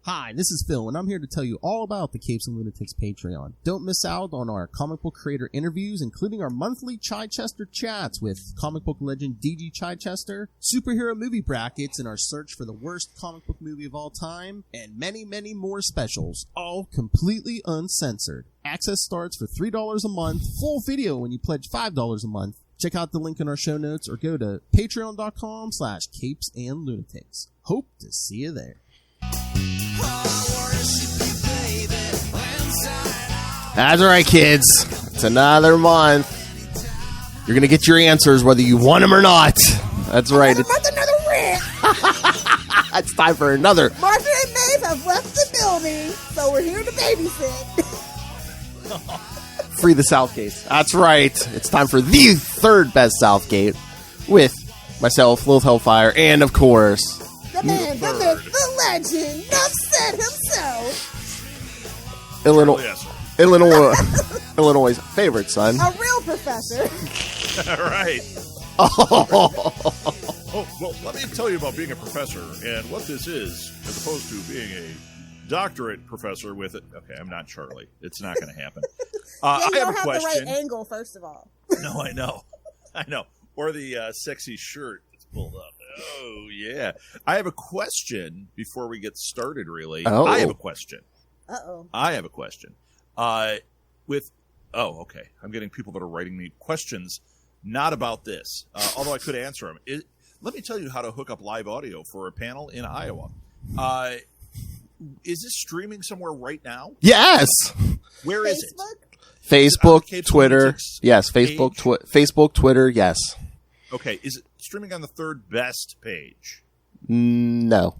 Hi, this is Phil, and I'm here to tell you all about the Capes and Lunatics Patreon. Don't miss out on our comic book creator interviews, including our monthly Chichester chats with comic book legend D.G. Chichester, superhero movie brackets in our search for the worst comic book movie of all time, and many, many more specials, all completely uncensored. Access starts for $3 a month, full video when you pledge $5 a month. Check out the link in our show notes or go to patreon.com/capesandlunatics. Hope to see you there. That's right, kids. It's another month. You're going to get your answers whether you want them or not. That's right. Another rant. It's time for another. Martha and Maeve have left the building, so we're here to babysit. Free the Southgate. That's right. It's time for the third best Southgate with myself, Lilith Hellfire, and of course... The man, the myth, the legend, Nuff said himself. Illinois' favorite son. A real professor. All right. Oh, well, let me tell you about being a professor and what this is, as opposed to being a doctorate professor with it. Okay, I'm not Charlie. It's not going to happen. Yeah, you I have don't a have question. the right angle, first of all. No, I know. Or the sexy shirt that's pulled up. Oh, yeah. I have a question before we get started, really. Oh. I have a question. Uh-oh. I have a question. Okay. I'm getting people that are writing me questions, not about this, although I could answer them. Let me tell you how to hook up live audio for a panel in Iowa. Is this streaming somewhere right now? yes. Where is it? Facebook, Capes Twitter. Lunatics Yes, Facebook, Twitter, yes. Okay. Is it streaming on the third best page? No.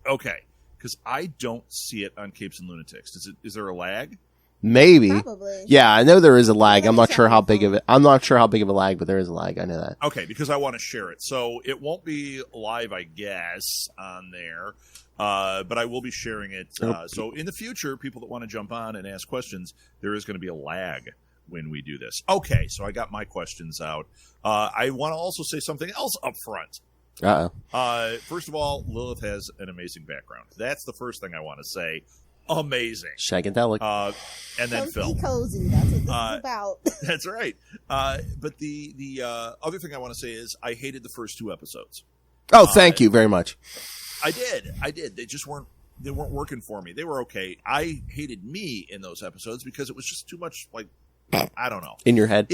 Okay. Because I don't see it on Capes and Lunatics. Is there a lag? Maybe. Probably. Yeah, I know there is a lag. Let I'm me not check sure my how big phone. of it. I'm not sure how big of a lag, but there is a lag. I know that. Okay, because I want to share it. So it won't be live, I guess, on there. But I will be sharing it. So in the future, people that want to jump on and ask questions, there is going to be a lag when we do this. Okay, so I got my questions out. I want to also say something else up front. Uh-oh. First of all, Lilith has an amazing background. That's the first thing I want to say. Amazing. Shagadelic. And then Phil. Cozy. That's what this is about. That's right. But the other thing I want to say is I hated the first two episodes. Oh, thank you very much. I did. They just weren't working for me. They were okay. I hated me in those episodes because it was just too much, like, I don't know. In your head?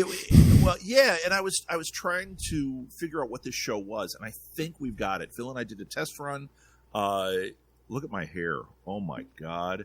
Well, yeah, and I was trying to figure out what this show was, and I think we've got it. Phil and I did a test run. Look at my hair. Oh, my God.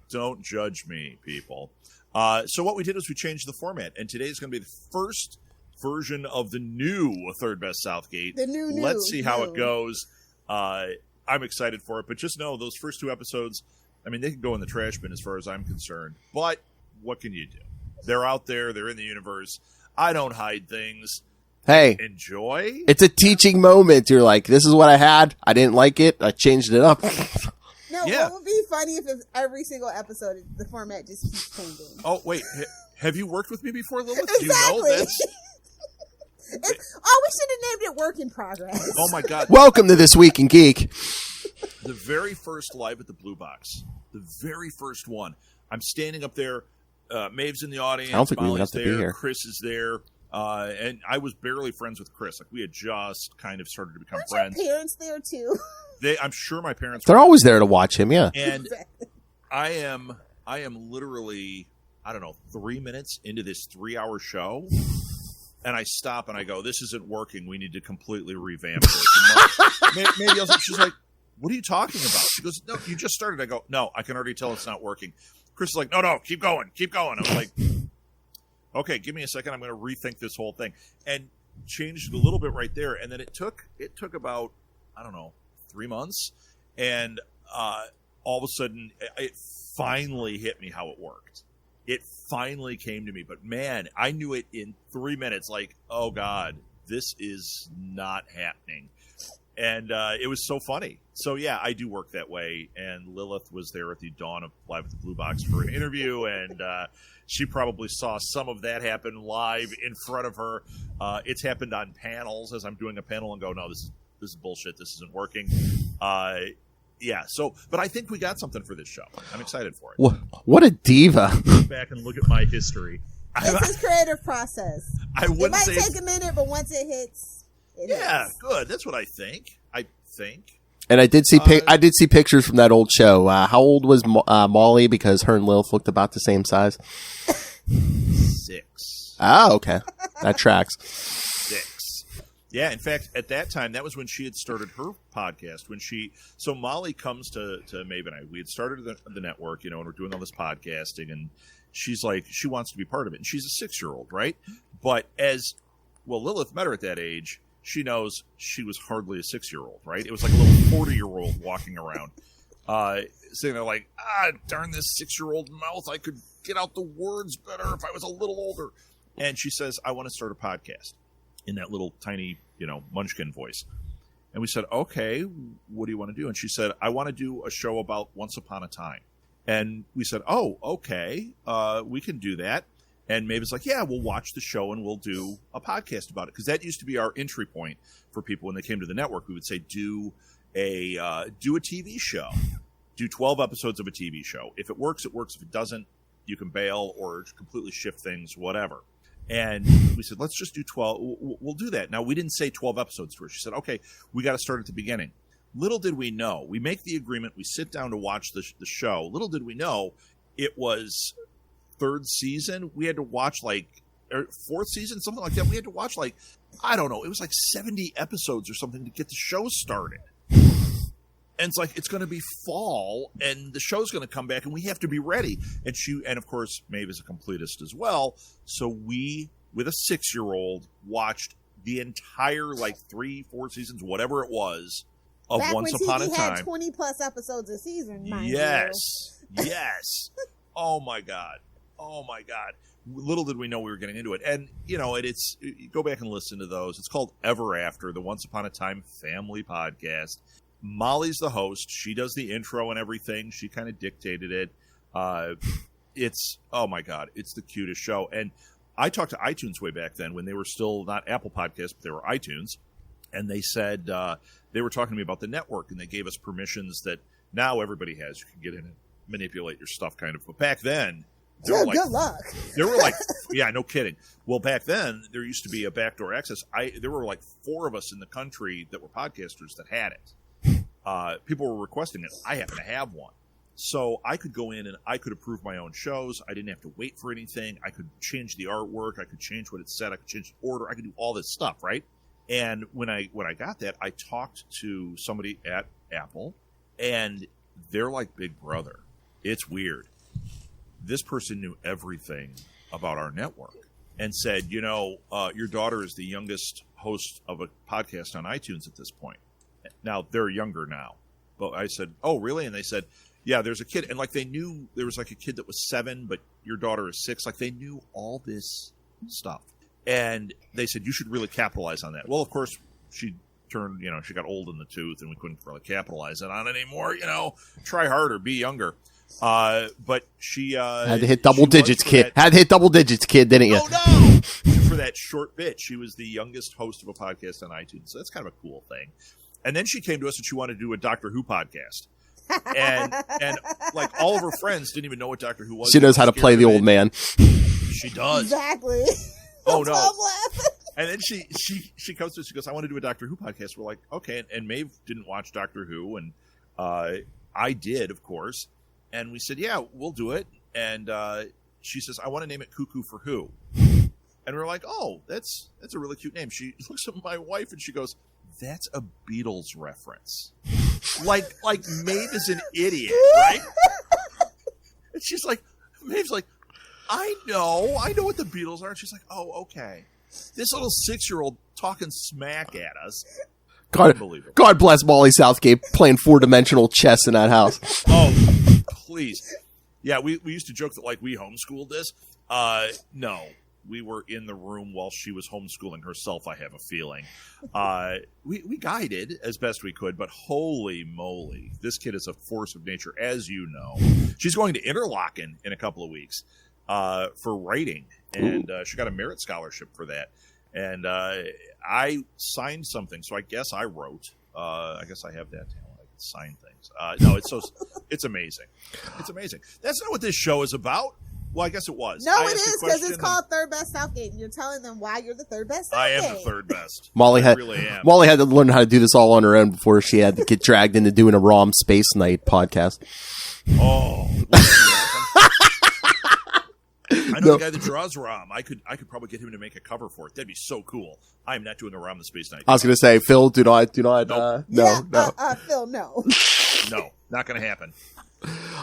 Don't judge me, people. So what we did was we changed the format, and today is going to be the first version of the new Third Best Southgate. The new. Let's see how it goes. I'm excited for it, but just know those first two episodes, I mean, they can go in the trash bin as far as I'm concerned. But what can you do? They're out there. They're in the universe. I don't hide things. Hey. Enjoy. It's a teaching moment. You're like, this is what I had. I didn't like it. I changed it up. No, Yeah. what would be funny if every single episode the format just keeps changing? Oh, wait. Have you worked with me before, Lilith? Exactly. Do you know that's... We should have named it Work in Progress. Oh, my God. Welcome to This Week in Geek. The very first Live at the Blue Box, the very first one, I'm standing up there. Maeve's in the audience. I don't think we would have Molly's to there, be here. Chris is there. And I was barely friends with Chris. Like, we had just kind of started to become Weren't friends. your parents there, too? I'm sure my parents They're were. always there to watch him, yeah. And Exactly. I am literally, 3 minutes into this 3-hour show. And I stop and I go, this isn't working. We need to completely revamp this. Maybe she's like, what are you talking about? She goes, no, you just started. I go, no, I can already tell it's not working. Chris is like, no, keep going. I was like, okay, give me a second. I'm going to rethink this whole thing. And changed a little bit right there. And then it took about, 3 months. And all of a sudden, it finally hit me how it worked. It finally came to me. But, man, I knew it in 3 minutes. Like, oh, God, this is not happening. And it was so funny. So, yeah, I do work that way. And Lilith was there at the dawn of Live at the Blue Box for an interview. And she probably saw some of that happen live in front of her. It's happened on panels as I'm doing a panel and go, no, this this is bullshit. This isn't working. Yeah. So, but I think we got something for this show. I'm excited for it. What a diva! Go back and look at my history. It's his creative process. It might take a minute, but once it hits, it hits. Good. That's what I think. And I did see pictures from that old show. How old was Molly? Because her and Lilith looked about the same size. 6. Oh, okay. That tracks. 6. Yeah, in fact, at that time, that was when she had started her podcast. So Molly comes to Maeve and I. We had started the network, and we're doing all this podcasting, and she's like, she wants to be part of it. And she's a 6-year-old, right? But Lilith met her at that age. She knows she was hardly a 6-year-old, right? It was like a little 40-year-old walking around, sitting there like, darn this 6-year-old mouth. I could get out the words better if I was a little older. And she says, I want to start a podcast in that little tiny, munchkin voice. And we said, okay, what do you want to do? And she said, I want to do a show about Once Upon a Time. And we said, oh, okay, we can do that. And Maeve was like, yeah, we'll watch the show and we'll do a podcast about it. Because that used to be our entry point for people when they came to the network. We would say, do a TV show. Do 12 episodes of a TV show. If it works, it works. If it doesn't, you can bail or completely shift things, whatever. And we said, let's just do 12. We'll do that. Now, we didn't say 12 episodes to her. She said, okay, we got to start at the beginning. Little did we know. We make the agreement. We sit down to watch the show. Little did we know it was 3rd season. We had to watch 4th season, something like that. We had to watch I don't know. It was 70 episodes or something to get the show started. And it's it's going to be fall and the show's going to come back and we have to be ready. And of course, Maeve is a completist as well. So we, with a 6-year-old, watched the entire 3-4 seasons, whatever it was, of Back Once when Upon a TV Time. had 20 plus episodes a season, mind Yes. Oh my God. Little did we know we were getting into it. And, it's go back and listen to those. It's called Ever After, the Once Upon a Time family podcast. Molly's the host. She does the intro and everything. She kind of dictated it. It's, oh my God, it's the cutest show. And I talked to iTunes way back then when they were still not Apple Podcasts, but they were iTunes. And they said, they were talking to me about the network and they gave us permissions that now everybody has. You can get in and manipulate your stuff kind of. But back then, good luck. There were yeah, no kidding. Well, back then, there used to be a backdoor access. There were 4 of us in the country that were podcasters that had it. People were requesting it. I happen to have one. So I could go in and I could approve my own shows. I didn't have to wait for anything. I could change the artwork. I could change what it said. I could change the order. I could do all this stuff, right? And when I got that, I talked to somebody at Apple, and they're like Big Brother. It's weird. This person knew everything about our network and said, your daughter is the youngest host of a podcast on iTunes at this point. Now, they're younger now. But I said, oh, really? And they said, yeah, there's a kid. And they knew there was a kid that was 7, but your daughter is 6. They knew all this stuff. And they said, you should really capitalize on that. Well, of course, she turned, she got old in the tooth and we couldn't really capitalize on it anymore. Try harder, be younger. But she had to hit double digits, kid. Had to hit double digits, kid, didn't you? Oh, no! For that short bit, she was the youngest host of a podcast on iTunes. So that's kind of a cool thing. And then she came to us and she wanted to do a Doctor Who podcast. And all of her friends didn't even know what Doctor Who was. She knows how to play the old man. She does. Exactly. Oh, no. And then she comes to us, she goes, I want to do a Doctor Who podcast. We're like, okay. And Maeve didn't watch Doctor Who, and I did, of course. And we said, yeah, we'll do it. And she says, I want to name it Cuckoo for Who. And we're like, oh, that's a really cute name. She looks at my wife and she goes, that's a Beatles reference. Like Maeve is an idiot, right? And she's like, Maeve's like, I know what the Beatles are. And she's like, oh, okay. This little 6-year-old talking smack at us. God bless Molly Southgate playing 4-dimensional chess in that house. Oh, please. Yeah, we used to joke that we homeschooled this. No. We were in the room while she was homeschooling herself, I have a feeling. We guided as best we could, but holy moly, this kid is a force of nature, as you know. She's going to Interlochen in a couple of weeks for writing, and she got a merit scholarship for that. And I signed something, so I guess I wrote. I guess I have that talent. I can sign things. No, it's amazing. It's amazing. That's not what this show is about. Well, I guess it was. No, it is, because it's called Third Best Southgate, and you're telling them why you're the third best Southgate. I am the third best. Molly I really am. Molly had to learn how to do this all on her own before she had to get dragged into doing a ROM Space Night podcast. Oh. I know the guy that draws ROM. I could probably get him to make a cover for it. That'd be so cool. I am not doing a ROM the Space Night. I was going to say, Phil, do not. Nope. No. Phil, no. No, not going to happen.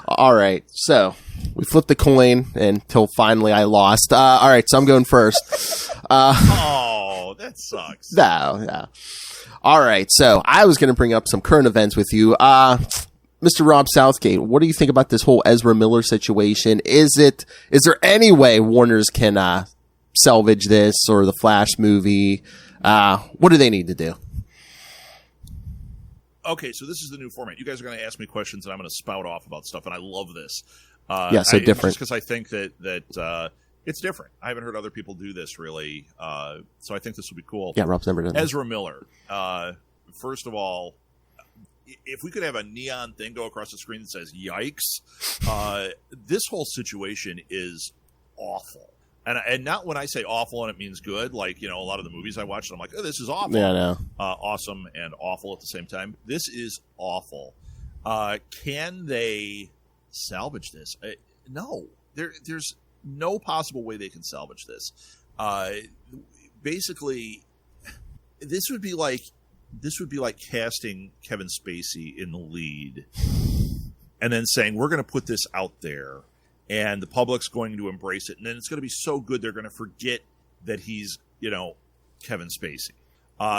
All right, so we flipped the coin until finally I lost. All right, so I'm going first. Oh, that sucks. No. All right, so I was going to bring up some current events with you. Mr. Rob Southgate, what do you think about this whole Ezra Miller situation? Is there any way Warner's can salvage this or the Flash movie? What do they need to do? Okay, so this is the new format. You guys are going to ask me questions, and I'm going to spout off about stuff, and I love this. So different. Just because I think that it's different. I haven't heard other people do this, really, so I think this will be cool. Yeah, Rob's never done that. Ezra Miller. First of all, if we could have a neon thing go across the screen that says "Yikes," this whole situation is awful. And not when I say awful and it means good, like, a lot of the movies I watch, and I'm like, oh, this is awful. Yeah, I know. Awesome and awful at the same time. This is awful. Can they salvage this? No. There's no possible way they can salvage this. Basically, this would be like casting Kevin Spacey in the lead and then saying, we're going to put this out there, and the public's going to embrace it, and then it's going to be so good they're going to forget that he's, Kevin Spacey.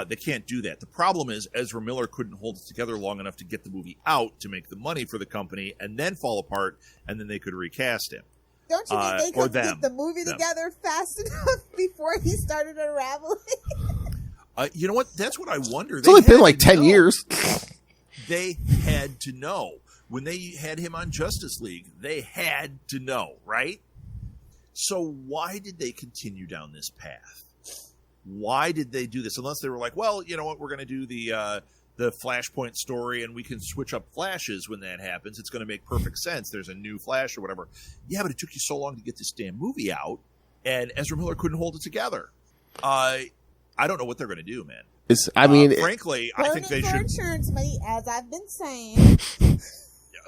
They can't do that. The problem is Ezra Miller couldn't hold it together long enough to get the movie out to make the money for the company and then fall apart, and then they could recast him. Don't you think they could get the movie together fast enough before he started unraveling? You know what? That's what I wonder. It's only been like 10 years. They had to know. When they had him on Justice League, they had to know, right? So why did they continue down this path? Why did they do this? Unless they were like, well, you know what? We're going to do the Flashpoint story, and we can switch up Flashes when that happens. It's going to make perfect sense. There's a new Flash or whatever. Yeah, but it took you so long to get this damn movie out, and Ezra Miller couldn't hold it together. I don't know what they're going to do, man. Frankly, I think they should. Insurance money, as I've been saying.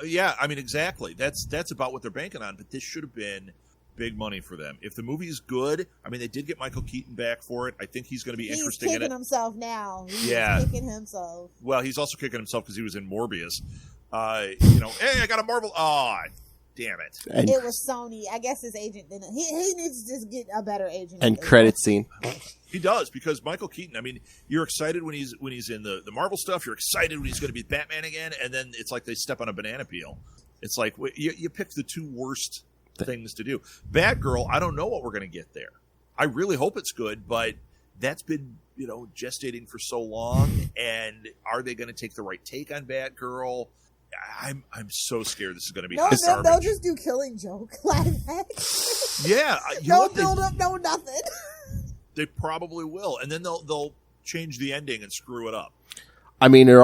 Yeah, exactly. That's about what they're banking on, but this should have been big money for them. If the movie is good, they did get Michael Keaton back for it. I think he's going to be interesting in it. He's kicking himself now. He's kicking himself. Well, he's also kicking himself because he was in Morbius. Hey, I got a Marvel. Oh, damn it. It was Sony. I guess his agent didn't. He needs to just get a better agent. And credit scene. He does, because Michael Keaton, you're excited when he's in the Marvel stuff. You're excited when he's going to be Batman again, and then it's like they step on a banana peel. It's like you picked the two worst things to do. Batgirl, I don't know what we're going to get there. I really hope it's good, but that's been gestating for so long, and are they going to take the right take on Batgirl? I'm so scared this is going to be hot garbage. They'll just do Killing Joke live action. Yeah, no build up, no nothing. They probably will, and then they'll change the ending and screw it up. Are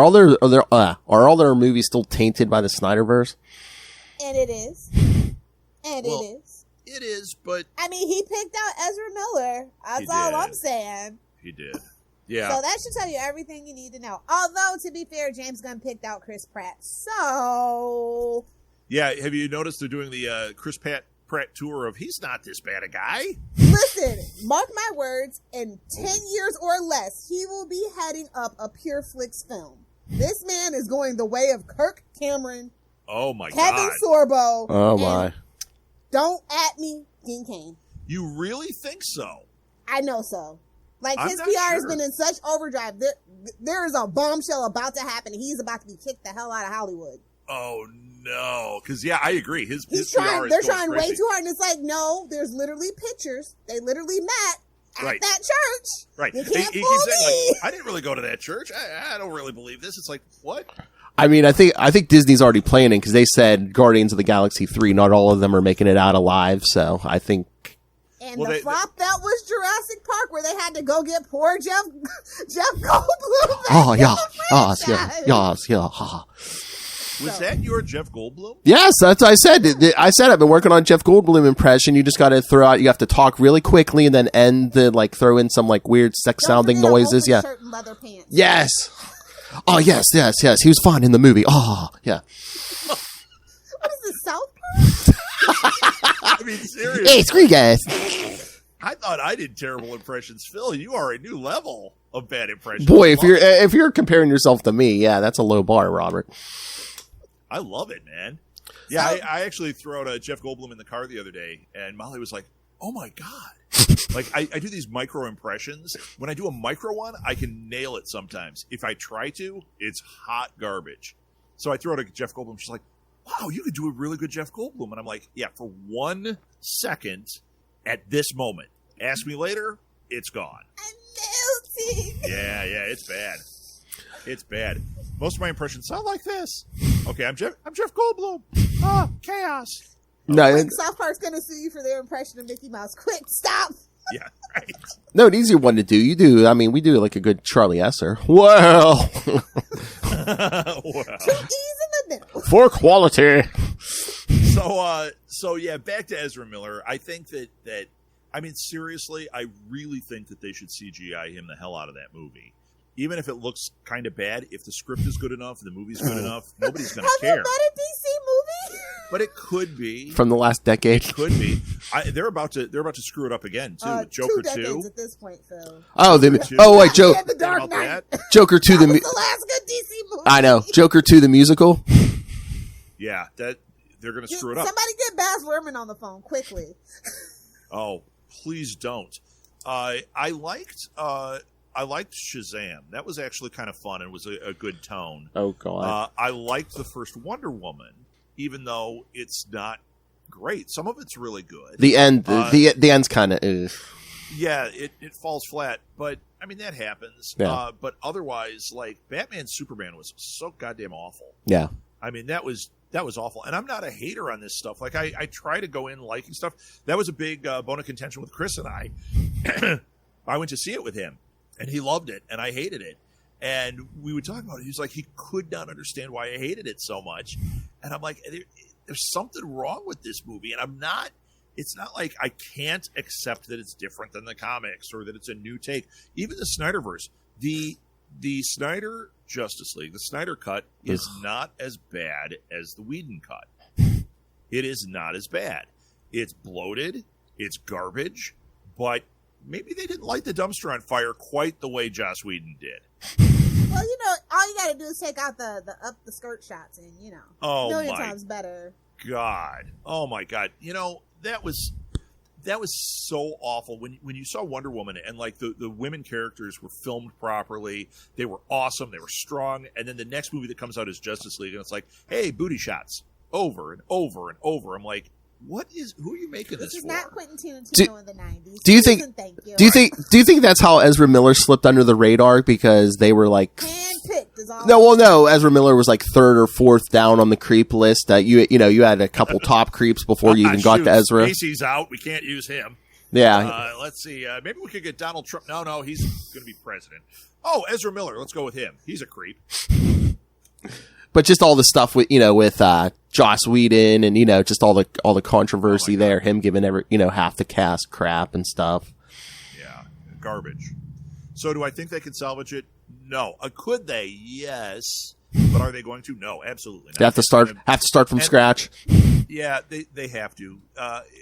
all their movies still tainted by the Snyderverse? And it is. It is. It is, but he picked out Ezra Miller. That's all I'm saying. He did. Yeah. So that should tell you everything you need to know. Although, to be fair, James Gunn picked out Chris Pratt. So. Yeah. Have you noticed they're doing the Chris Pratt tour of he's not this bad a guy? Listen, mark my words, in 10 years or less, he will be heading up a Pure Flix film. This man is going the way of Kirk Cameron. Oh my Kevin God. Sorbo. Oh my. Don't at me, Dean Cain. You really think so? I know so. His PR has been in such overdrive. There is a bombshell about to happen. He's about to be kicked the hell out of Hollywood. Oh no! Because I agree. His PR they're trying way too hard, and it's like, no. There's literally pictures. They literally met at that church. Right. They can't fool me. I didn't really go to that church. I don't really believe this. It's like, what? I think Disney's already planning, because they said Guardians of the Galaxy 3. Not all of them are making it out alive. So I think. And the flop that was Jurassic Park, where they had to go get poor Jeff Goldblum. Oh, yeah. Yeah. Was that your Jeff Goldblum? Yes, that's what I said. I said I've been working on Jeff Goldblum impression. You just got to throw out, you have to talk really quickly and then throw in some like weird sex sounding noises. Yeah. Shirt and leather pants. Yes. Oh, yes. He was fun in the movie. Oh, yeah. What is this, South Park? I mean, seriously. Hey, screw you guys. I thought I did terrible impressions. Phil, you are a new level of bad impressions. Boy, if you're comparing yourself to me, yeah, that's a low bar, Robert. I love it, man. Yeah, I actually threw out a Jeff Goldblum in the car the other day, and Molly was like, oh my God. Like, I do these micro impressions. When I do a micro one, I can nail it sometimes. If I try to, it's hot garbage. So I threw out a Jeff Goldblum. She's like, wow, you could do a really good Jeff Goldblum. And I'm like, yeah, for 1 second at this moment. Ask me later, it's gone. I'm melting. Yeah, it's bad. It's bad. Most of my impressions sound like this. Okay, I'm Jeff Goldblum. Chaos. No, South Park's gonna sue you for their impression of Mickey Mouse. Quick, stop. Yeah, right. no, an easier one to do. You do. I mean, we do like a good Charlie Esser. Well, Wow. Two E's in the middle. for quality. So yeah, back to Ezra Miller. I think that I mean, seriously, I really think that they should CGI him the hell out of that movie. Even if it looks kind of bad, if the script is good enough, the movie's good enough, nobody's going to care. Have you met a DC movie? But it could be From the last decade. It could be. They're about to screw it up again too. With Joker 2 decades 2. at this point, Phil. Oh, Two. wait, The Dark About Knight. that? Joker 2 That was the last good DC movie. I know. Joker 2 the musical. Yeah, that they're going to screw it up. Somebody get Baz Luhrmann on the phone quickly. Oh, please don't. I liked Shazam. That was actually kind of fun and was a good tone. Oh god. I liked the first Wonder Woman, even though it's not great. Some of it's really good. The end the end's kind of Yeah, it falls flat, but I mean that happens. Yeah. But otherwise, like Batman Superman was so goddamn awful. Yeah. I mean that was awful. And I'm not a hater on this stuff. Like I try to go in liking stuff. That was a big bone of contention with Chris and I. I went to see it with him. And he loved it, and I hated it. And we would talk about it. He was like, he could not understand why I hated it so much. And I'm like, there's something wrong with this movie. And it's not like I can't accept that it's different than the comics or that it's a new take. Even the Snyderverse, the Snyder Justice League, the Snyder cut is not as bad as the Whedon cut. It is not as bad. It's bloated. It's garbage. But maybe they didn't light the dumpster on fire quite the way Joss Whedon did. Well, all you got to do is take out the up the skirt shots and, Oh, million my times better. God. Oh, my God. That was so awful. When you saw Wonder Woman and, like, the women characters were filmed properly, they were awesome, they were strong, and then the next movie that comes out is Justice League, and it's like, hey, booty shots. Over and over and over. I'm like, who are you making this is for? not Quentin Tarantino in the 90s. Do you think? Thank you. Do you think that's how Ezra Miller slipped under the radar because they were like handpicked is all? No. Ezra Miller was like third or fourth down on the creep list. You had a couple top creeps before you even got to Ezra. Macy's out. We can't use him. Yeah. Let's see. Maybe we could get Donald Trump. No, he's going to be president. Oh, Ezra Miller. Let's go with him. He's a creep. But just all the stuff with Joss Whedon and just all the controversy there, him giving half the cast crap and stuff. Yeah, garbage. So do I think they can salvage it? No. Could they? Yes. But are they going to? No, absolutely not. They have to start from scratch. Yeah, they have to.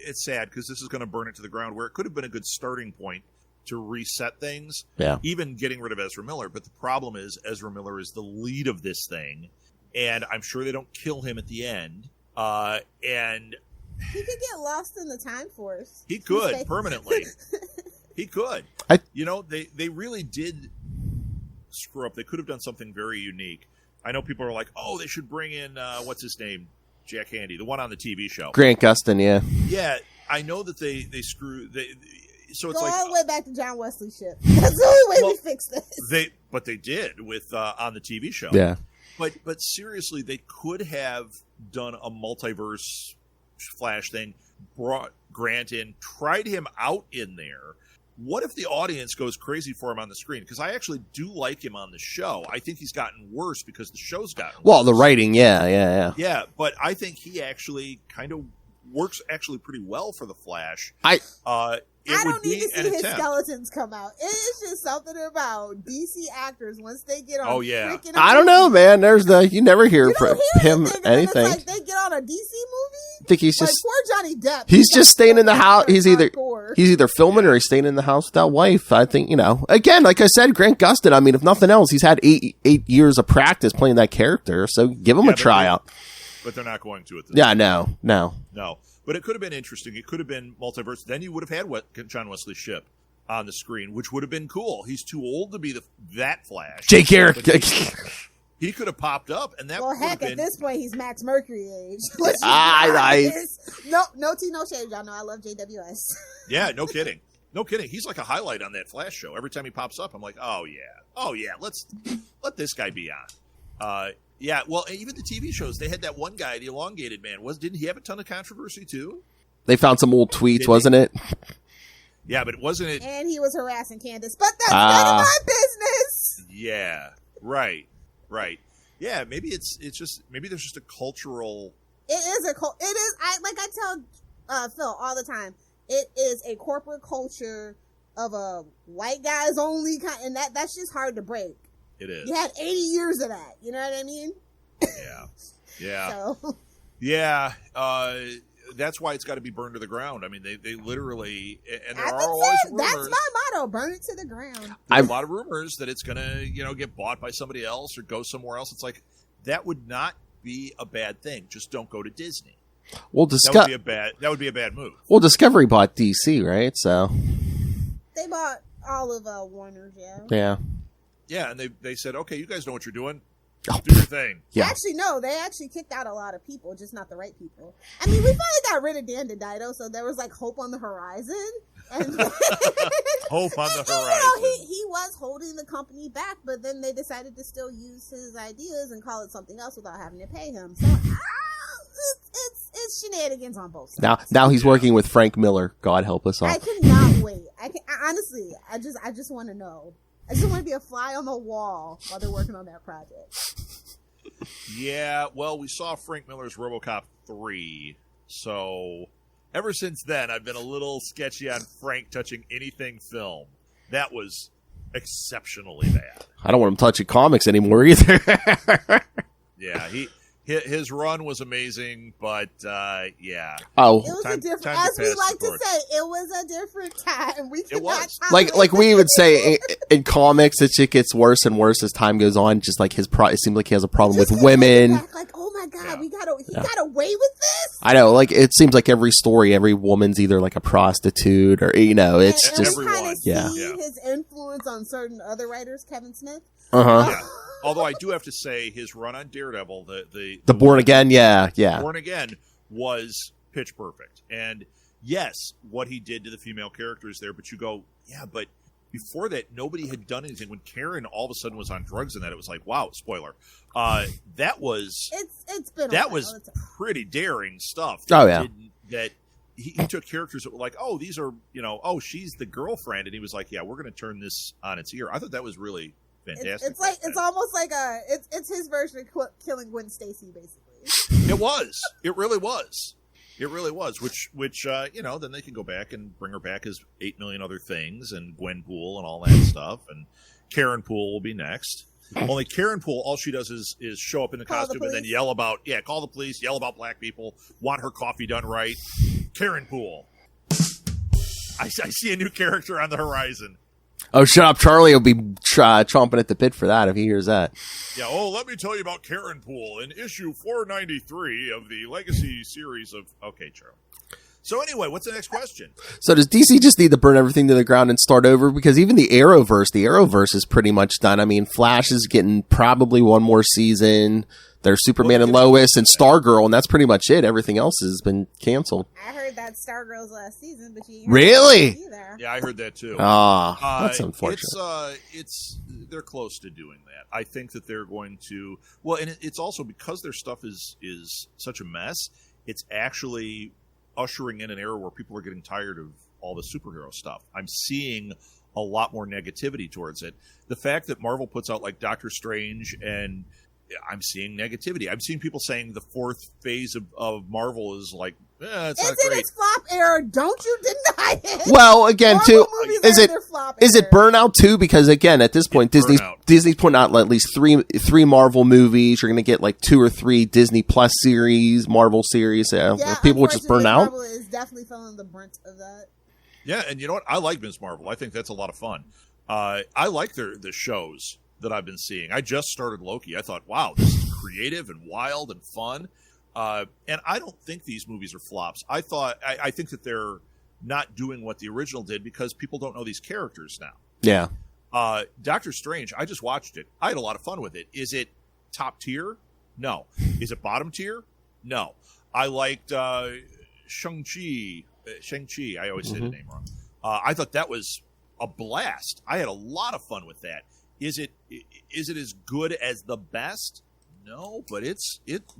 It's sad because this is going to burn it to the ground where it could have been a good starting point to reset things. Yeah. Even getting rid of Ezra Miller. But the problem is Ezra Miller is the lead of this thing. And I'm sure they don't kill him at the end. And he could get lost in the Time Force. He could permanently. He could. They really did screw up. They could have done something very unique. I know people are like, oh, they should bring in what's his name, Jack Handy, the one on the TV show, Grant Gustin. Yeah. Yeah, I know that they screw. So it's go like all the way back to John Wesley ship. That's the only way we fix this. But they did with on the TV show. Yeah. But seriously, they could have done a multiverse Flash thing brought Grant in, tried him out in there. What if the audience goes crazy for him on the screen? Because I actually do like him on the show. I think he's gotten worse because the show's gotten worse. Well, the writing, yeah. Yeah, but I think he actually kind of works actually pretty well for the Flash. I don't need to see his skeletons come out. It's just something about DC actors once they get on. Oh yeah, I don't know, man. You never hear from him anything. It's like they get on a DC movie. I think he's just poor Johnny Depp. He's just staying in the house. He's either filming or he's staying in the house without wife. I think again, like I said, Grant Gustin. I mean, if nothing else, he's had eight years of practice playing that character. So give him a tryout. But they're not going to it. Yeah, no. But it could have been interesting. It could have been multiverse. Then you would have had John Wesley Shipp on the screen, which would have been cool. He's too old to be that Flash. Jake Eric. He could have popped up, and that. Well, heck, at this point, he's Max Mercury age. No tea, no shade, y'all know I love JWS. Yeah, no kidding. No kidding. He's like a highlight on that Flash show. Every time he pops up, I'm like, oh yeah. Let this guy be on. Yeah, well, even the TV shows, they had that one guy, the elongated man. Didn't he have a ton of controversy too? They found some old tweets, wasn't it? Yeah, but wasn't it? And he was harassing Candace, but that's none of my business. Yeah, right. Yeah, maybe it's just maybe there's just a cultural. It is. I tell Phil all the time. It is a corporate culture of a white guys only kind, and that's just hard to break. It is. You had 80 years of that. You know what I mean? Yeah. So. Yeah. That's why it's got to be burned to the ground. I mean, they literally, and there are always rumors. That's my motto: burn it to the ground. There's a lot of rumors that it's going to, get bought by somebody else or go somewhere else. It's like that would not be a bad thing. Just don't go to Disney. Well, that would be a bad move. Well, Discovery bought DC, right? So they bought all of Warner's. Yeah. Yeah, and they said, okay, you guys know what you're doing. Do your thing. Yeah. Actually, no, they actually kicked out a lot of people, just not the right people. I mean, we finally got rid of Dan DiDio, so there was like hope on the horizon. And hope on the horizon. He was holding the company back, but then they decided to still use his ideas and call it something else without having to pay him. So it's shenanigans on both sides. Now he's working with Frank Miller. God help us all. I cannot wait. Honestly, I just want to know. I just want to be a fly on the wall while they're working on that project. Yeah, well, we saw Frank Miller's RoboCop 3, so ever since then, I've been a little sketchy on Frank touching anything film. That was exceptionally bad. I don't want him touching comics anymore either. Yeah, his run was amazing, but yeah. Oh, it was a different. As we like to say, it was a different time. We could not like we would say in comics, it just gets worse and worse as time goes on. Just like it seems like he has a problem with women. Like, oh my god, he got away with this. I know. Like it seems like every story, every woman's either like a prostitute or it's and just we kind of see his influence on certain other writers, Kevin Smith. Yeah. Although I do have to say his run on Daredevil, the Born Again, yeah. Born Again was pitch perfect. And yes, what he did to the female characters there, but you go, yeah, but before that, nobody had done anything. When Karen all of a sudden was on drugs in that, it was like, wow, spoiler. That was pretty daring stuff. Oh, yeah. That he took characters that were like, oh, these are, she's the girlfriend. And he was like, yeah, we're going to turn this on its ear. I thought that was really fantastic. It's almost like it's his version of killing Gwen Stacy, basically. It was. It really was. Which then they can go back and bring her back as 8 million other things and Gwenpool and all that stuff, and Karen Poole will be next. Only Karen Poole, all she does is show up in the costume and then yell about call the police, yell about black people, want her coffee done right. Karen Poole. I see a new character on the horizon. Oh, shut up. Charlie will be chomping at the bit for that if he hears that. Yeah, let me tell you about Karen Poole in issue 493 of the Legacy series of... Okay, Charlie. So anyway, what's the next question? So does DC just need to burn everything to the ground and start over? Because even the Arrowverse is pretty much done. I mean, Flash is getting probably one more season. There's Superman and Lois and Stargirl, and that's pretty much it. Everything else has been canceled. I heard that Stargirl's last season, but you really? Yeah, I heard that too. That's unfortunate. They're close to doing that. I think that they're going to. Well, and it's also because their stuff is such a mess. It's actually ushering in an era where people are getting tired of all the superhero stuff. I'm seeing a lot more negativity towards it. The fact that Marvel puts out like Doctor Strange, and I'm seeing negativity. I'm seeing people saying the fourth phase of Marvel is like, it's not it's in great. its flop era. Don't you deny it? Well, again, Marvel too, movies is are in it their flop is era. it burnout too? Because again, at this point, It's Disney's putting out at least three Marvel movies. You're going to get like 2 or 3 Disney Plus series, Marvel series. People would just burn unfortunately, out. Marvel is definitely feeling the brunt of that. Yeah, and you know what? I like Ms. Marvel. I think that's a lot of fun. I like the shows that I've been seeing. I just started Loki. I thought, wow, this is creative and wild and fun. And I don't think these movies are flops. I think that they're not doing what the original did because people don't know these characters now. Yeah. Doctor Strange, I just watched it. I had a lot of fun with it. Is it top tier? No. Is it bottom tier? No. I liked Shang-Chi. I always say the name wrong. I thought that was a blast. I had a lot of fun with that. Is it as good as the best? No, but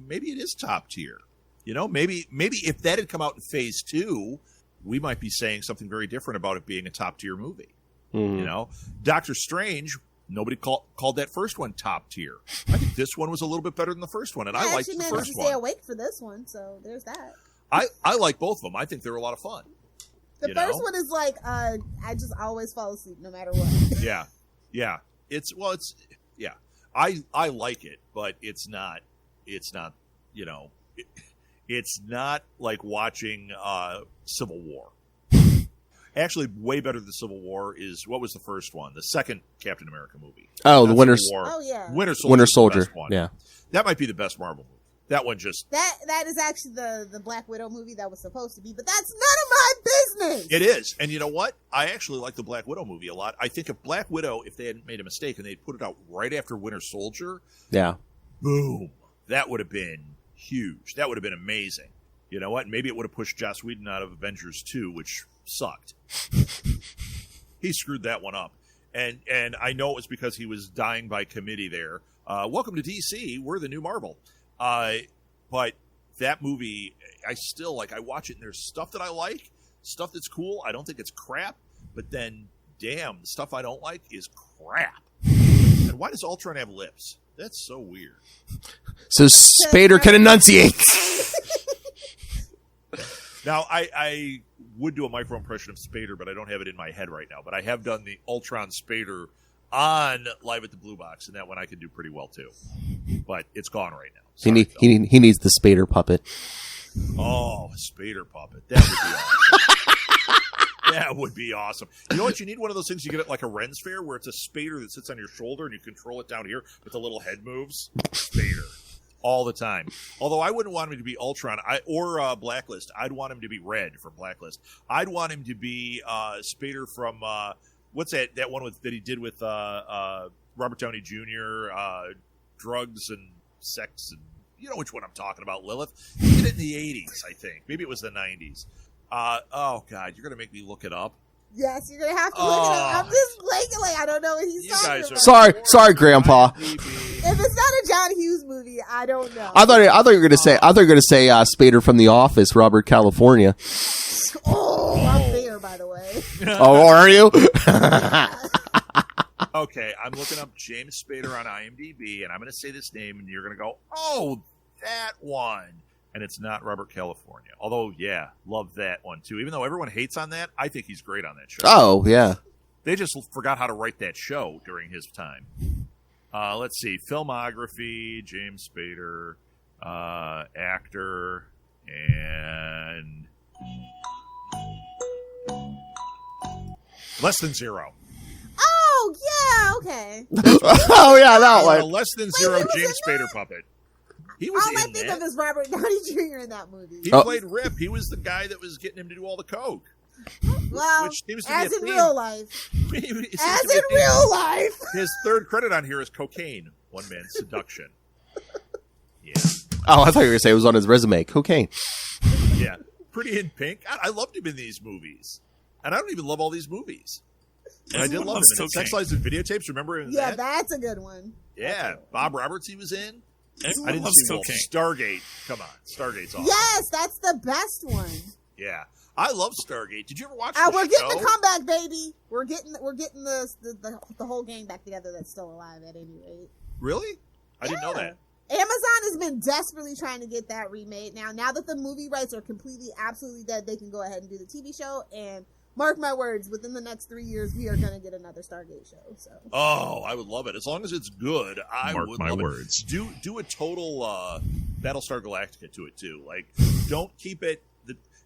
maybe it is top tier. You know, maybe if that had come out in phase 2, we might be saying something very different about it being a top tier movie. You know, Doctor Strange, nobody called that first one top tier. I think this one was a little bit better than the first one, and I liked the first one. I actually managed to stay awake for this one, so there's that. I like both of them. I think they're a lot of fun. The first one is like I just always fall asleep no matter what. Yeah. I like it, but it's not it's not like watching Civil War. Actually, way better than Civil War is, what was the first one? The second Captain America movie. Oh, the Winter Soldier. Yeah. That might be the best Marvel movie. That one just... That is actually the Black Widow movie that was supposed to be, but that's none of my business! It is. And you know what? I actually like the Black Widow movie a lot. I think if Black Widow, if they hadn't made a mistake and they'd put it out right after Winter Soldier... Yeah. Boom. That would have been huge. That would have been amazing. You know what? Maybe it would have pushed Joss Whedon out of Avengers 2, which sucked. He screwed that one up. And I know it was because he was dying by committee there. Welcome to DC. We're the new Marvel. But that movie, I still I watch it and there's stuff that I like, stuff that's cool. I don't think it's crap, but then damn, the stuff I don't like is crap. And why does Ultron have lips? That's so weird. So Spader can enunciate. Now, I would do a micro impression of Spader, but I don't have it in my head right now. But I have done the Ultron Spader on Live at the Blue Box, and that one I can do pretty well too. But it's gone right now. Sorry, he needs the Spader puppet. Oh, Spader puppet. That would be awesome. That would be awesome. You know what? You need one of those things you get at like a Ren's Fair where it's a Spader that sits on your shoulder and you control it down here with the little head moves. Spader. All the time. Although I wouldn't want him to be Ultron or Blacklist. I'd want him to be Red from Blacklist. I'd want him to be Spader from what's that one that he did with Robert Downey Jr. Drugs and sex, and you know which one I'm talking about, Lilith. He did it in the 80s, I think. Maybe it was the 90s. Oh God, you're gonna make me look it up. Yes, you're gonna have to look it up. I'm just like I don't know what he's talking about. Sorry, Grandpa. If it's not a John Hughes movie, I don't know. I thought you were gonna say Spader from The Office, Robert California. Oh, I'm there, by the way. Oh, are you? Okay, I'm looking up James Spader on IMDb, and I'm going to say this name, and you're going to go, oh, that one. And it's not Robert California. Although, yeah, love that one, too. Even though everyone hates on that, I think he's great on that show. Oh, yeah. They just forgot how to write that show during his time. Let's see. Filmography, James Spader, actor, and... Less Than Zero. Oh, yeah, okay. Oh, yeah, that one. Less Than Zero James Spader puppet. He was all I think of is Robert Downey Jr. in that movie. He played Rip. He was the guy that was getting him to do all the coke. Well, which seems to as be in real life. As in real life. His third credit on here is cocaine. One man seduction. Yeah. Oh, I thought you were going to say it was on his resume. Cocaine. Yeah. Pretty in Pink. I loved him in these movies. And I don't even love all these movies. And I did love him in Sex, Lies, and Videotapes. Remember him in that? That's a good one. Yeah. Bob Roberts he was in. Everyone I didn't loves see cocaine. Stargate. Come on. Stargate's awesome. Yes, that's the best one. Yeah. I love Stargate. Did you ever watch We're the getting show? the comeback, baby. We're getting the whole gang back together that's still alive at any rate. Really? I didn't know that. Amazon has been desperately trying to get that remade. Now that the movie rights are completely, absolutely dead, they can go ahead and do the TV show. And mark my words, within the next 3 years, we are going to get another Stargate show. So. Oh, I would love it. As long as it's good, I Mark would my love words. it. Do a total Battlestar Galactica to it, too. Like, don't keep it...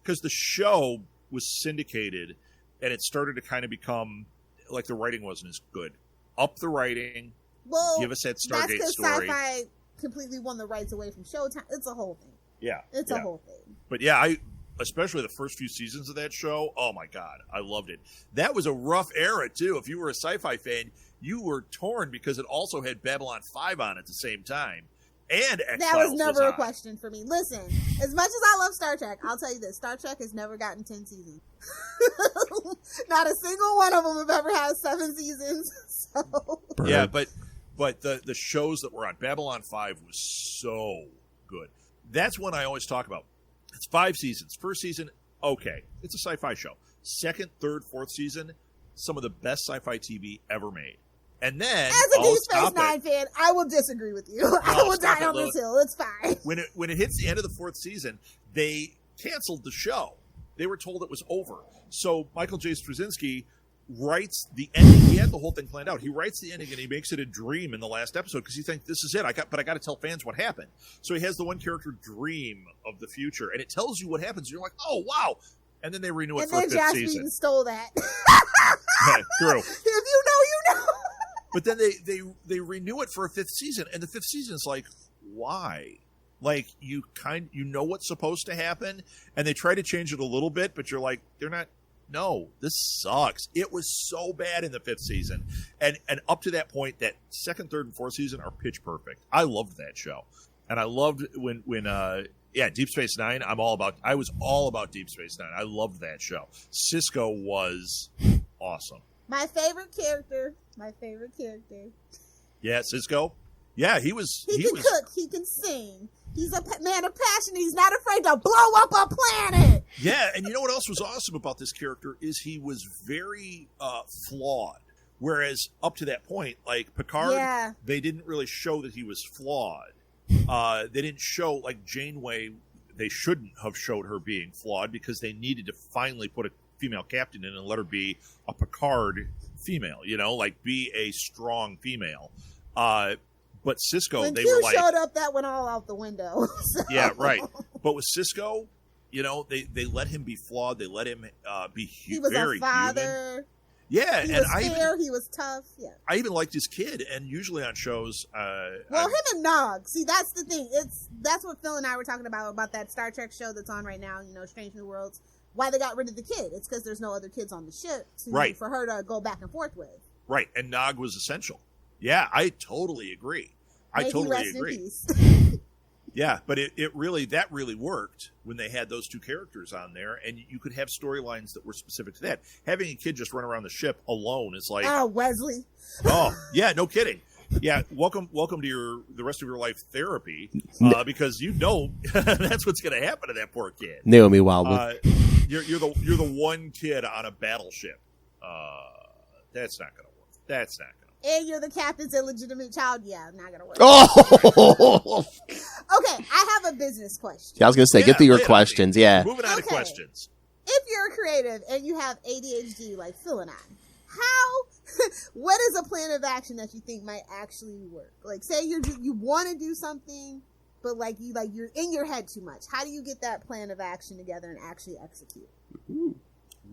Because the show was syndicated, and it started to kind of become... Like, the writing wasn't as good. Up the writing. Well, give us that that's Stargate because story. Sci-Fi completely won the rights away from Showtime. It's a whole thing. Yeah. It's a whole thing. But yeah, especially the first few seasons of that show, oh my God, I loved it. That was a rough era, too. If you were a sci-fi fan, you were torn because it also had Babylon 5 on at the same time. And X-Files that was never a on. question for me. Listen, as much as I love Star Trek, I'll tell you this. Star Trek has never gotten 10 seasons. Not a single one of them have ever had 7 seasons. So. Yeah, but the shows that were on, Babylon 5 was so good. That's one I always talk about. It's 5 seasons. First season, okay. It's a sci-fi show. Second, third, fourth season, some of the best sci-fi TV ever made. And then, as a Deep Space Nine fan, I will disagree with you. I will die on this hill. It's fine. When it hits the end of the fourth season, they canceled the show. They were told it was over. So Michael J. Straczynski writes the ending. He had the whole thing planned out. He writes the ending and he makes it a dream in the last episode because he thinks this is it. But I got to tell fans what happened. So he has the one character dream of the future, and it tells you what happens. You're like, oh wow! And then they renew it for a fifth Joss season. Whedon stole that. True. If you know, you know. But then they renew it for a fifth season, and the fifth season is like, why? Like you know what's supposed to happen, and they try to change it a little bit, but you're like, they're not. No, this sucks. It was so bad in the fifth season, and up to that point, that second, third, and fourth season are pitch perfect. I loved that show, and I loved when Deep Space Nine. I was all about Deep Space Nine. I loved that show. Cisco was awesome. My favorite character. Yeah, Cisco. Yeah, he was. He can cook. He can sing. He's a man of passion. He's not afraid to blow up a planet. Yeah, and you know what else was awesome about this character is he was very flawed. Whereas up to that point, like Picard, they didn't really show that he was flawed. They didn't show, like Janeway, they shouldn't have showed her being flawed because they needed to finally put a female captain in and let her be a Picard female, like be a strong female. But Cisco, when they Q were like, showed up, that went all out the window. So. Yeah, right. But with Cisco, they let him be flawed. They let him be he was very a father. human. Yeah, he and was fair. He was tough. Yeah, I even liked his kid. And usually on shows, him and Nog. See, that's the thing. That's what Phil and I were talking about that Star Trek show that's on right now. Strange New Worlds. Why they got rid of the kid? It's because there's no other kids on the ship for her to go back and forth with. Right, and Nog was essential. Yeah, I totally agree. I totally agree. Yeah, but it really worked when they had those two characters on there, and you could have storylines that were specific to that. Having a kid just run around the ship alone is like, Wesley. Oh, yeah, no kidding. Yeah, welcome to the rest of your life therapy, because that's what's going to happen to that poor kid. Naomi Wildwood. You're the one kid on a battleship. That's not going to work. That's not going to work. And you're the captain's illegitimate child. Yeah, not gonna work. Oh. Okay, I have a business question. Yeah, I was gonna say, get to your questions. Yeah. Moving on to questions. If you're a creative and you have ADHD like Phil and I, what is a plan of action that you think might actually work? Like, say you want to do something, but you're in your head too much. How do you get that plan of action together and actually execute?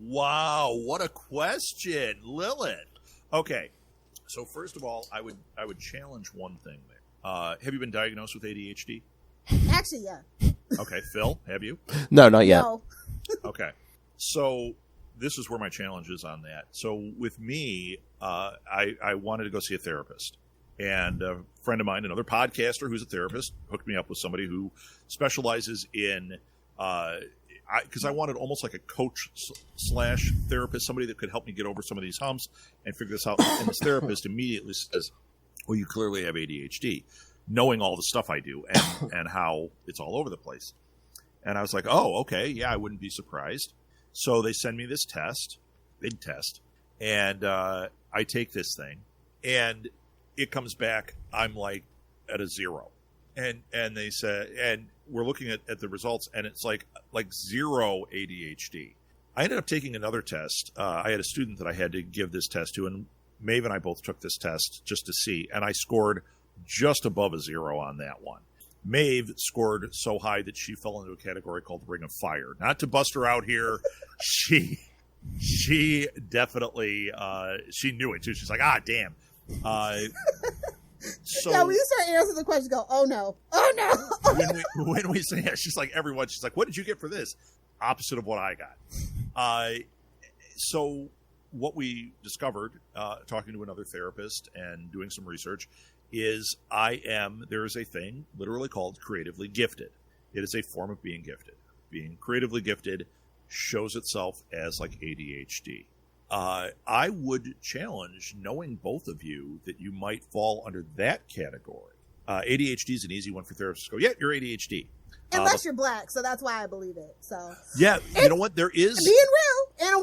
Wow, what a question, Lilith. Okay. So first of all, I would challenge one thing there. Have you been diagnosed with ADHD? Actually, yeah. Okay, Phil, have you? No, not yet. No. Okay, so this is where my challenge is on that. So with me, I wanted to go see a therapist, and a friend of mine, another podcaster who's a therapist, hooked me up with somebody who specializes in. Because I wanted almost like a coach / therapist, somebody that could help me get over some of these humps and figure this out. And this therapist immediately says, well, you clearly have ADHD, knowing all the stuff I do and how it's all over the place. And I was like, oh, okay, yeah, I wouldn't be surprised. So they send me this test, big test, and I take this thing, and it comes back, I'm like at a 0. And they say, and we're looking at the results, and it's like 0 ADHD. I ended up taking another test. I had a student that I had to give this test to, and Maeve and I both took this test just to see, and I scored just above a 0 on that one. Maeve scored so high that she fell into a category called Ring of Fire. Not to bust her out here, she definitely she knew it too. She's like, damn. So yeah, when you start answering the question, go, oh no. when we say, she's like, everyone, she's like, what did you get for this? Opposite of what I got. So what we discovered, talking to another therapist and doing some research, is there is a thing literally called creatively gifted. It is a form of being gifted. Being creatively gifted shows itself as like ADHD. I would challenge, knowing both of you, that you might fall under that category. ADHD is an easy one for therapists to go, yeah, you're ADHD. Unless you're black, so that's why I believe it. So yeah, you know what? There is being real and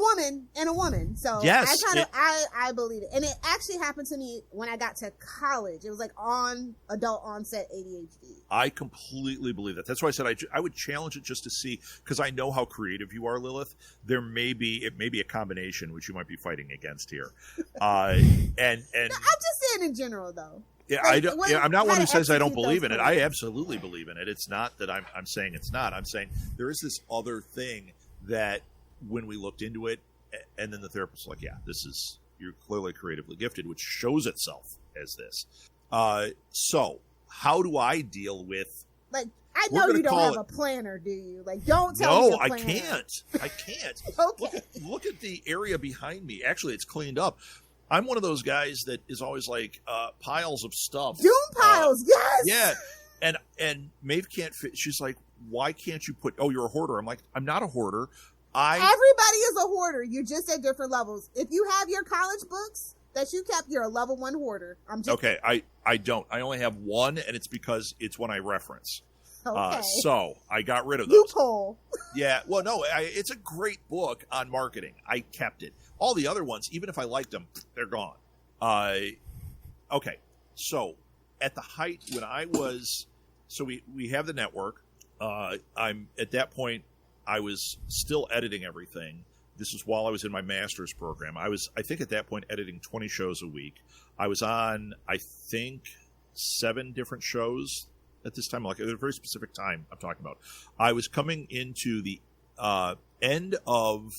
a woman. So yes, I believe it, and it actually happened to me when I got to college. It was like on adult onset ADHD. I completely believe that. That's why I said I would challenge it just to see, because I know how creative you are, Lilith. It may be a combination which you might be fighting against here, and No, I'm just saying in general though. Yeah, like, I'm not one who says I don't believe in it. things. I absolutely believe in it. It's not that I'm saying it's not. I'm saying there is this other thing that when we looked into it, and then the therapist was like, yeah, you're clearly creatively gifted, which shows itself as this. So how do I deal with, like, I know you don't have a planner, do you? Like, don't tell me. No, I can't. Okay. Look at the area behind me. Actually, it's cleaned up. I'm one of those guys that is always like piles of stuff. Doom piles, yes. Yeah, and Maeve can't fit. She's like, why can't you put? Oh, you're a hoarder. I'm like, I'm not a hoarder. Everybody is a hoarder. You're just at different levels. If you have your college books that you kept, you're a level 1 hoarder. Okay. I don't. I only have one, and it's because it's one I reference. Okay. So I got rid of those. Loophole. Yeah. Well, no, it's a great book on marketing. I kept it. All the other ones, even if I liked them, they're gone. Okay. So at the height when I was, so we have the network. I'm at that point, I was still editing everything. This is while I was in my master's program. I think at that point, editing 20 shows a week. I was on, I think, 7 different shows at this time, like at a very specific time I'm talking about. I was coming into the end of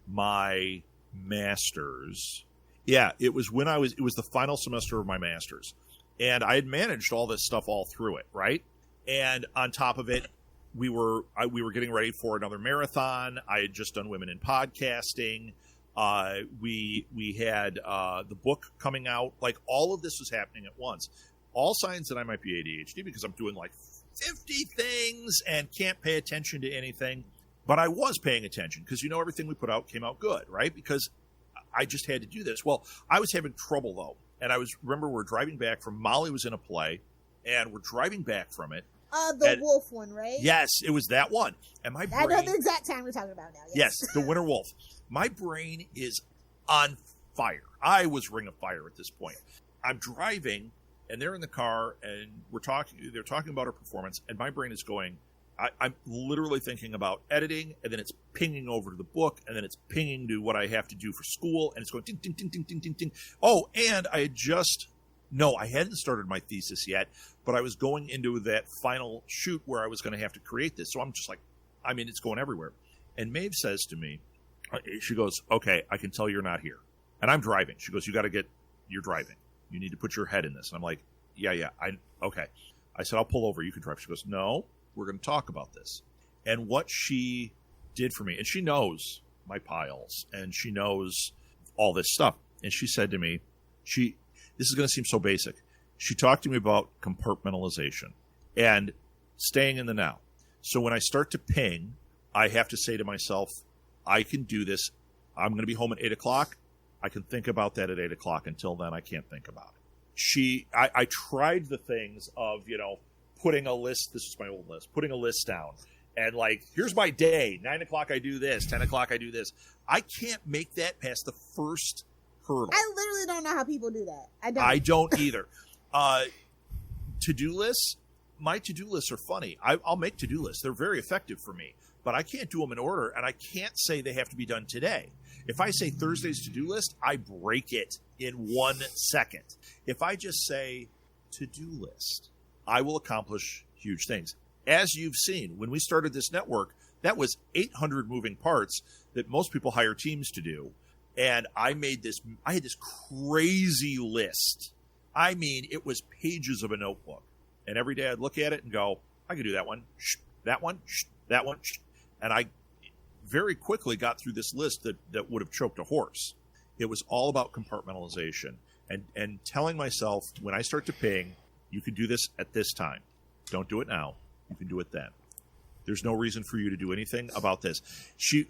my master's. Yeah, it was the final semester of my master's. And I had managed all this stuff all through it, right? And on top of it, we were getting ready for another marathon. I had just done Women in Podcasting. We had the book coming out. Like, all of this was happening at once. All signs that I might be ADHD, because I'm doing like 50 things and can't pay attention to anything. But I was paying attention because, everything we put out came out good, right? Because I just had to do this. Well, I was having trouble, though. And remember, we're driving back from, Molly was in a play, and we're driving back from it. The wolf one, right? Yes, it was that one. And my brain... I know the exact time we're talking about now. Yes, the Winter Wolf. My brain is on fire. I was Ring of Fire at this point. I'm driving, and they're in the car, and they're talking about our performance, and my brain is going... I'm literally thinking about editing, and then it's pinging over to the book, and then it's pinging to what I have to do for school, and it's going ding, ding, ding, ding, ding, ding, ding. Oh, and I hadn't started my thesis yet, but I was going into that final shoot where I was going to have to create this. So I'm just like, it's going everywhere. And Maeve says to me, she goes, okay, I can tell you're not here. And I'm driving. She goes, you're driving. You need to put your head in this. And I'm like, yeah, okay. I said, I'll pull over. You can drive. She goes, no. We're going to talk about this. And what she did for me, and she knows my piles, and she knows all this stuff. And she said to me, this is going to seem so basic. She talked to me about compartmentalization and staying in the now. So when I start to ping, I have to say to myself, I can do this. I'm going to be home at 8 o'clock. I can think about that at 8 o'clock. Until then, I can't think about it. I tried the things of, putting a list, this is my old list, putting a list down and like, here's my day. 9 o'clock I do this. 10 o'clock I do this. I can't make that past the first hurdle. I literally don't know how people do that. I don't either. To-do lists. My to-do lists are funny. I'll make to-do lists. They're very effective for me, but I can't do them in order, and I can't say they have to be done today. If I say Thursday's to-do list, I break it in 1 second. If I just say to-do list, I will accomplish huge things. As you've seen, when we started this network, that was 800 moving parts that most people hire teams to do. And I had this crazy list. I mean, it was pages of a notebook. And every day I'd look at it and go, I could do that one, that one, that one. And I very quickly got through this list that would have choked a horse. It was all about compartmentalization and telling myself, when I start to ping, you can do this at this time. Don't do it now. You can do it then. There's no reason for you to do anything about this.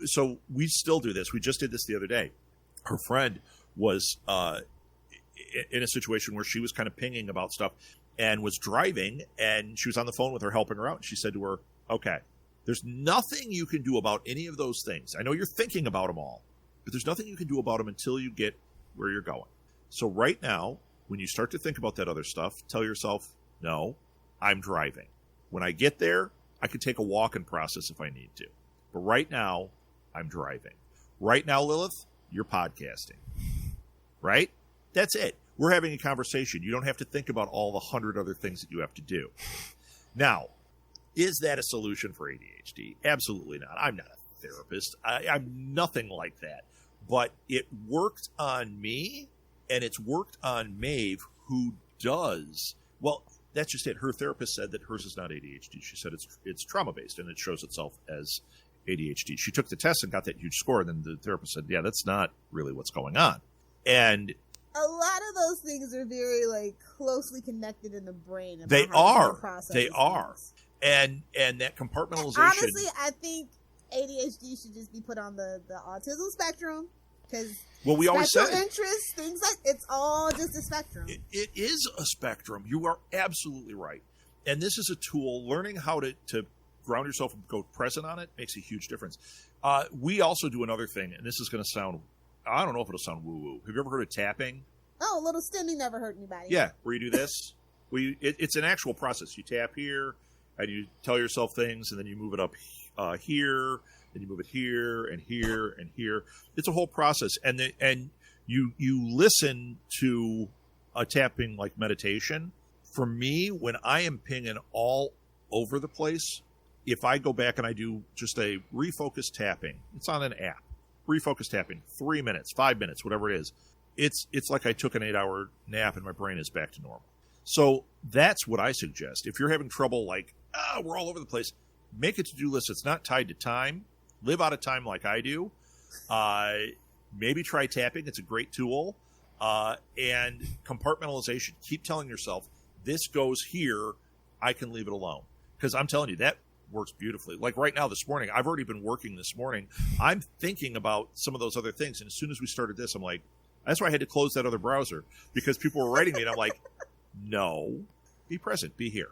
So we still do this. We just did this the other day. Her friend was in a situation where she was kind of pinging about stuff and was driving, and she was on the phone with her, helping her out. And she said to her, okay, there's nothing you can do about any of those things. I know you're thinking about them all, but there's nothing you can do about them until you get where you're going. So right now, when you start to think about that other stuff, tell yourself, no, I'm driving. When I get there, I could take a walk and process if I need to. But right now, I'm driving. Right now, Lilith, you're podcasting. Right? That's it. We're having a conversation. You don't have to think about all the 100 other things that you have to do. Now, is that a solution for ADHD? Absolutely not. I'm not a therapist. I'm nothing like that. But it worked on me, and it's worked on Maeve, who does. Well, that's just it. Her therapist said that hers is not ADHD. She said it's trauma-based, and it shows itself as ADHD. She took the test and got that huge score, and then the therapist said, yeah, that's not really what's going on. And a lot of those things are very like closely connected in the brain. They are. They are. And that compartmentalization. Honestly, I think ADHD should just be put on the autism spectrum, because we always say interests, things like it's all just a spectrum. It is a spectrum. You are absolutely right. And this is a tool. Learning how to ground yourself and go present on it makes a huge difference. We also do another thing, and this is going to sound, I don't know if it'll sound woo-woo. Have you ever heard of tapping? Oh, a little stimming never hurt anybody. Yeah, where you do this. It's an actual process. You tap here, and you tell yourself things, and then you move it up here, then you move it here, and here, and here. It's a whole process. And you listen to a tapping like meditation. For me, when I am pinging all over the place, if I go back and I do just a refocus tapping, it's on an app. Refocus tapping, 3 minutes, 5 minutes, whatever it is. It's like I took an 8-hour nap and my brain is back to normal. So that's what I suggest. If you're having trouble, like, we're all over the place, make a to-do list that's not tied to time. Live out of time like I do. Maybe try tapping. It's a great tool. And compartmentalization. Keep telling yourself, this goes here. I can leave it alone. Because I'm telling you, that works beautifully. Like right now this morning, I've already been working this morning. I'm thinking about some of those other things. And as soon as we started this, I'm like, that's why I had to close that other browser, because people were writing me and I'm like, no, be present, be here.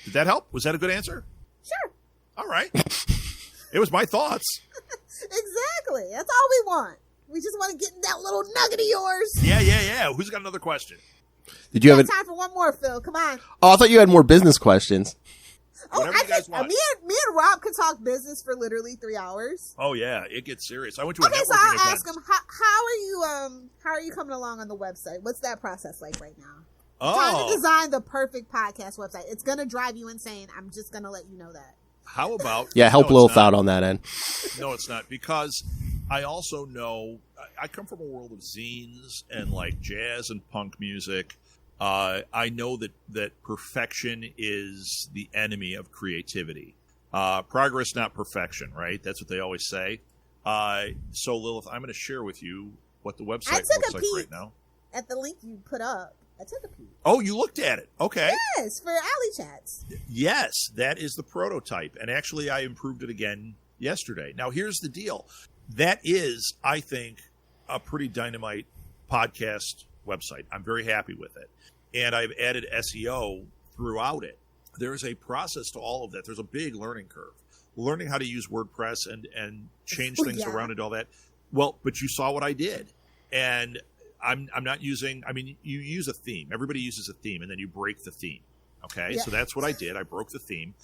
Did that help? Was that a good answer? Sure. All right. It was my thoughts. Exactly. That's all we want. We just want to get in that little nugget of yours. Yeah. Who's got another question? Did you have time for one more, Phil? Come on. Oh, I thought you had more business questions. Whatever you guys want. Me and Rob could talk business for literally 3 hours. Oh yeah, it gets serious. I went to a networking so I'll event. ask him, how are you coming along on the website? What's that process like right now? Trying to design the perfect podcast website. It's gonna drive you insane. I'm just gonna let you know that. How about help Lilith out on that end? No, it's not, because I also know I come from a world of zines and like jazz and punk music. I know that perfection is the enemy of creativity. Progress, not perfection, right? That's what they always say. So, Lilith, I'm going to share with you what the website looks like right now. At the link you put up, I took a peek. Oh, you looked at it. Okay. Yes, for Alley Chats. Yes, that is the prototype. And actually, I improved it again yesterday. Now, here's the deal. That is, I think, a pretty dynamite podcast website. I'm very happy with it. And I've added SEO throughout it. There's a process to all of that. There's a big learning curve. learning how to use WordPress and change things around and all that. Well, but you saw what I did. And I'm not using, I mean, you use a theme. Everybody uses a theme, and then you break the theme. Okay? Yeah. So that's what I did. I broke the theme.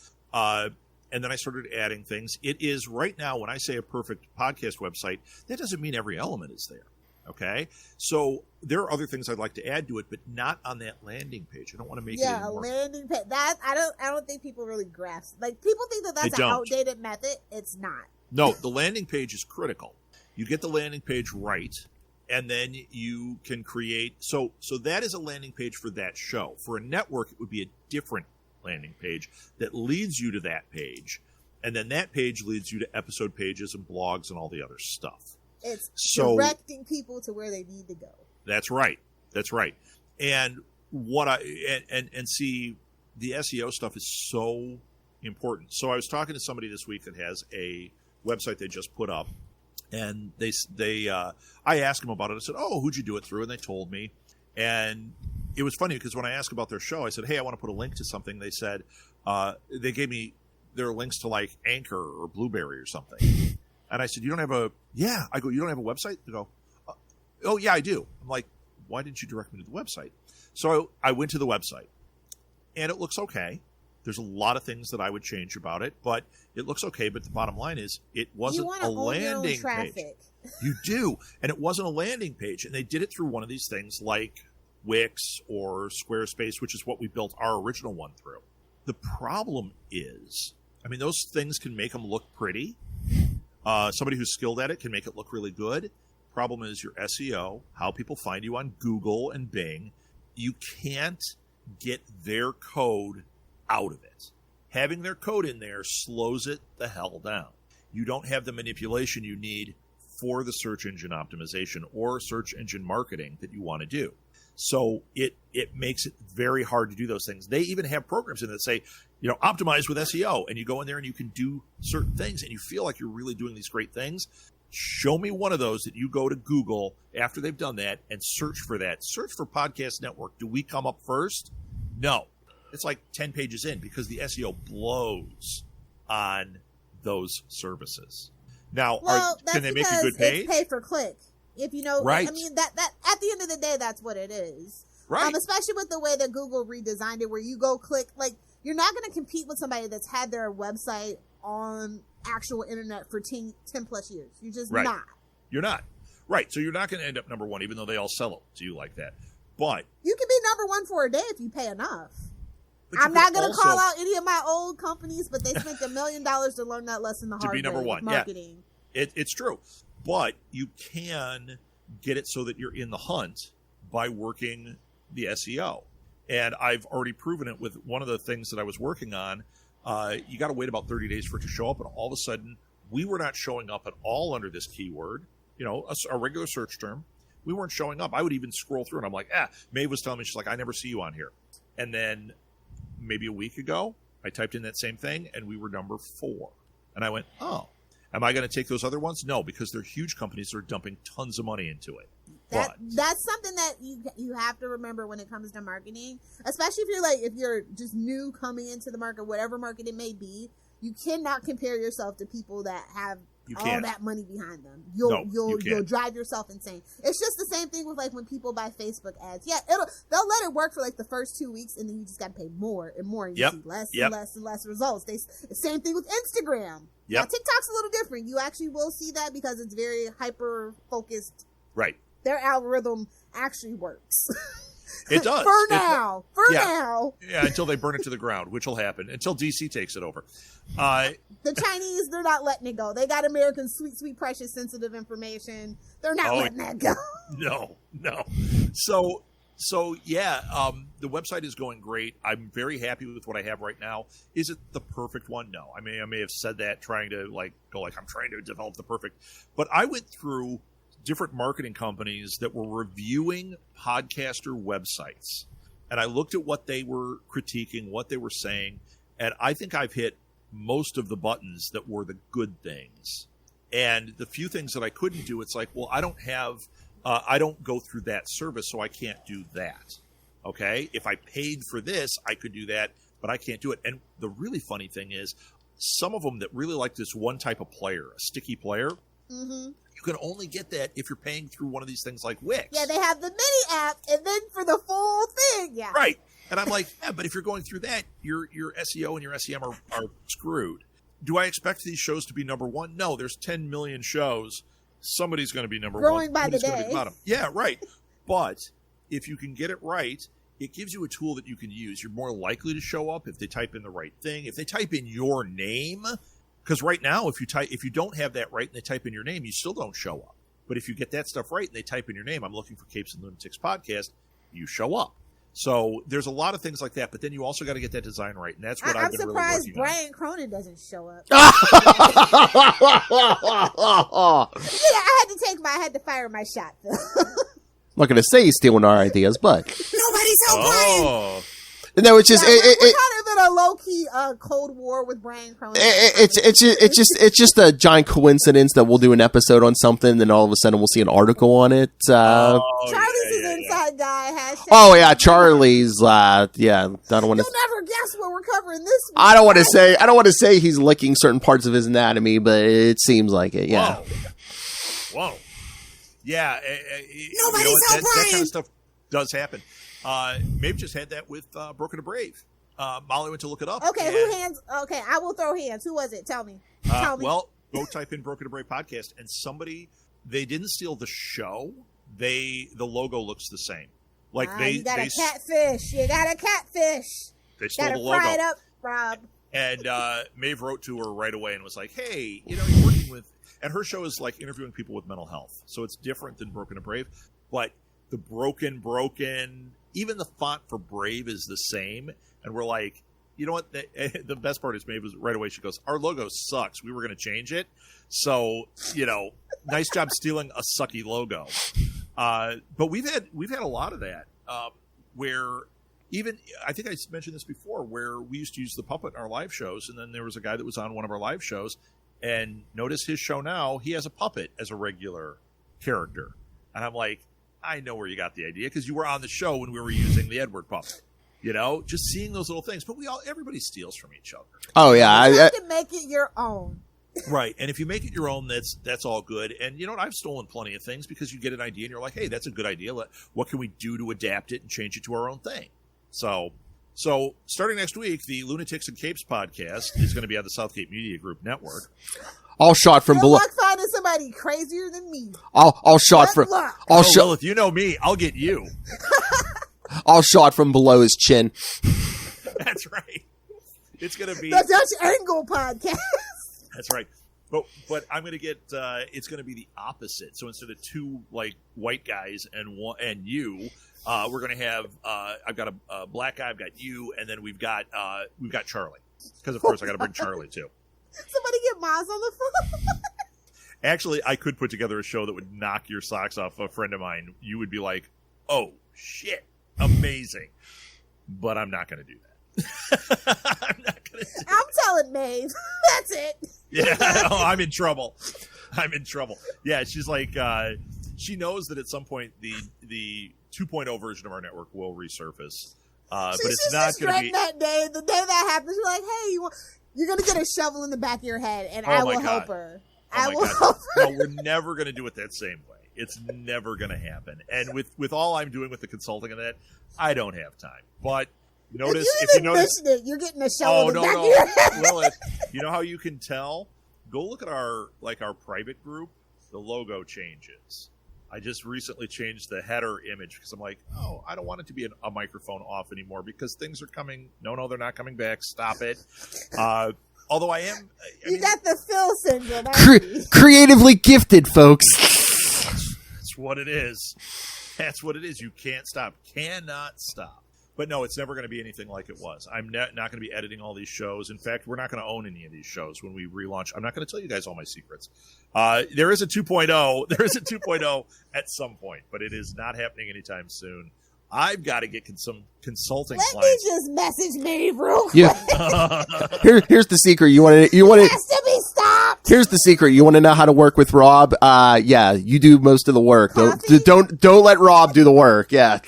And then I started adding things. It is right now, when I say a perfect podcast website, that doesn't mean every element is there. Okay? So there are other things I'd like to add to it, but not on that landing page. I don't want to make it a landing page. That I don't think people really grasp. Like, people think that that's an outdated method. It's not. No, the landing page is critical. You get the landing page right, and then you can create. So that is a landing page for that show. For a network, it would be a different landing page that leads you to that page, and then that page leads you to episode pages and blogs and all the other stuff. It's directing people to where they need to go. That's right. And what and see, the SEO stuff is so important. So I was talking to somebody this week that has a website they just put up, and I asked them about it. I said, "Oh, who'd you do it through?" And they told me, and it was funny because when I asked about their show, I said, "Hey, I want to put a link to something." They said, they gave me their links to like Anchor or Blueberry or something. And I said, "You don't have a," yeah. I go, "You don't have a website?" They go, "Oh, yeah, I do." I'm like, "Why didn't you direct me to the website?" So I went to the website, and it looks okay. There's a lot of things that I would change about it, but it looks okay. But the bottom line is, it wasn't a landing page. You do. And it wasn't a landing page. And they did it through one of these things like Wix or Squarespace, which is what we built our original one through. The problem is, I mean, those things can make them look pretty. Somebody who's skilled at it can make it look really good. Problem is your SEO, how people find you on Google and Bing. You can't get their code out of it. Having their code in there slows it the hell down. You don't have the manipulation you need for the search engine optimization or search engine marketing that you want to do. So it makes it very hard to do those things. They even have programs in that say, optimize with SEO, and you go in there and you can do certain things and you feel like you're really doing these great things. Show me one of those that you go to Google after they've done that and search for that. Search for Podcast Network. Do we come up first? No. It's like 10 pages in because the SEO blows on those services. Now, can they make a good page? It's pay per click. If you know, right. I mean, that at the end of the day, that's what it is. Right. Especially with the way that Google redesigned it, where you go click, like, you're not going to compete with somebody that's had their website on actual internet for 10 plus years. You're just not. You're not. Right. So you're not going to end up number one, even though they all sell it to you like that. But you can be number one for a day if you pay enough. I'm not going to call out any of my old companies, but they spent $1 million to learn that lesson the hard way. To be number one, marketing. Yeah. It's true. But you can get it so that you're in the hunt by working the SEO. And I've already proven it with one of the things that I was working on. You got to wait about 30 days for it to show up. And all of a sudden, we were not showing up at all under this keyword, a regular search term. We weren't showing up. I would even scroll through and I'm like, Maeve was telling me, she's like, I never see you on here. And then maybe a week ago, I typed in that same thing and we were number 4. And I went, oh, am I going to take those other ones? No, because they're huge companies that are dumping tons of money into it. That's something that you have to remember when it comes to marketing, especially if you're just new coming into the market, whatever market it may be. You cannot compare yourself to people that have all that money behind them. You'll drive yourself insane. It's just the same thing with when people buy Facebook ads. Yeah, they'll let it work for the first 2 weeks, and then you just got to pay more and more, and you see less and less and less results. Same thing with Instagram. Now, TikTok's a little different. You actually will see that because it's very hyper focused. Right. Their algorithm actually works. It does. For now. Yeah, until they burn it to the ground, which will happen. Until DC takes it over. The Chinese, they're not letting it go. They got American sweet, sweet, precious, sensitive information. They're not letting that go. No. So yeah, the website is going great. I'm very happy with what I have right now. Is it the perfect one? No. I may have said that trying to I'm trying to develop the perfect. But I went through different marketing companies that were reviewing podcaster websites. And I looked at what they were critiquing, what they were saying, and I think I've hit most of the buttons that were the good things. And the few things that I couldn't do, it's like, well, I don't go through that service, so I can't do that. Okay? If I paid for this, I could do that, but I can't do it. And the really funny thing is, some of them that really like this one type of player, a sticky player, Mm-hmm. you can only get that if you're paying through one of these things like Wix. Yeah, they have the mini app, and then for the full thing, yeah. Right. And I'm like, yeah, but if you're going through that, your SEO and your SEM are screwed. Do I expect these shows to be number one? No, there's 10 million shows. Somebody's going to be number Growing one. by the Somebody's gonna day. be bottom. Yeah, right. But if you can get it right, it gives you a tool that you can use. You're more likely to show up if they type in the right thing. If they type in your name, because right now, if you don't have that right and they type in your name, you still don't show up. But if you get that stuff right and they type in your name, I'm looking for Capes and Lunatics podcast, you show up. So there's a lot of things like that, but then you also got to get that design right, and that's what I've been really working on. I'm surprised Brian Cronin doesn't show up. I had to fire my shot, Phil. I'm not going to say he's stealing our ideas, but Nobody's helped Brian. no, it's just We're kind of in a low key Cold War with Brian Cronin. it's just a giant coincidence that we'll do an episode on something, and then all of a sudden we'll see an article on it. Charlie's his inside guy. Hashtag. Oh yeah, Charlie's. I don't want to. You'll never guess what we're covering this week. I don't want to say he's licking certain parts of his anatomy, but it seems like it. Yeah. Whoa. Yeah. Nobody's helped that Brian. kind of stuff does happen. Maeve just had that with Broken to Brave. Molly went to look it up. Okay, who hands? Okay, I will throw hands. Who was it? Tell me. Tell me. Well, go type in Broken to Brave podcast, and they didn't steal the show. The logo looks the same. Like you got a catfish. You got a catfish. They stole Got the to logo. fry it up, Rob. And Maeve wrote to her right away and was like, hey, you're working with... And her show is like interviewing people with mental health. So it's different than Broken to Brave. But the broken, even the font for Brave is the same. And we're like, you know what? The best part is Maeve was right away. She goes, our logo sucks. We were going to change it. So, nice job stealing a sucky logo. But we've had a lot of that where even, I think I mentioned this before, where we used to use the puppet in our live shows. And then there was a guy that was on one of our live shows. And notice his show now, he has a puppet as a regular character. And I'm like, I know where you got the idea, because you were on the show when we were using the Edward puppet. Just seeing those little things. But everybody steals from each other. Oh yeah, You have to make it your own. Right. And if you make it your own, that's all good. And you know what? I've stolen plenty of things because you get an idea and you're like, hey, that's a good idea. What can we do to adapt it and change it to our own thing? So starting next week, the Lunatics and Capes podcast is going to be on the Southgate Media Group network. all shot from Good below. luck finding somebody crazier than me. All shot from. Good luck. Well, if you know me, I'll get you. All shot from below his chin. That's right. It's going to be The Dutch Angle podcast. That's right. But I'm going to get it's going to be the opposite. So instead of two like white guys and you, we're going to have I've got a black guy, I've got you, and then we've got Charlie, because of course I got to bring Charlie too. Somebody get Maz on the phone. Actually, I could put together a show that would knock your socks off. A friend of mine, you would be like, "Oh shit, amazing," but I'm not going to do that. I'm telling Maeve. That's it. Yeah, I'm in trouble. Yeah, she's like, she knows that at some point the 2.0 version of our network will resurface, but it's not going to be that day. The day that happens, you're like, hey, you're going to get a shovel in the back of your head, and I will help her. I will help her. No, we're never going to do it that same way. It's never going to happen. And with all I'm doing with the consulting and that, I don't have time. But notice if you notice, you're getting a shovel in the back of your head. Well, you know how you can tell? Go look at our private group. The logo changes. I just recently changed the header image because I'm like, oh, I don't want it to be a microphone off anymore because things are coming. No, they're not coming back. Stop it. Although I am. You got the Phil syndrome. Creatively gifted, folks. That's what it is. That's what it is. You can't stop. Cannot stop. But no, it's never going to be anything like it was. I'm not going to be editing all these shows. In fact, we're not going to own any of these shows when we relaunch. I'm not going to tell you guys all my secrets. There is a 2.0. There is a 2.0 at some point, but it is not happening anytime soon. I've got to get some consulting Let clients. me just message Maeve real quick. Yeah. Here's the secret. You want It has to be stopped. Here's the secret. You want to know how to work with Rob? Yeah, you do most of the work. Coffee? Don't let Rob do the work. Yeah.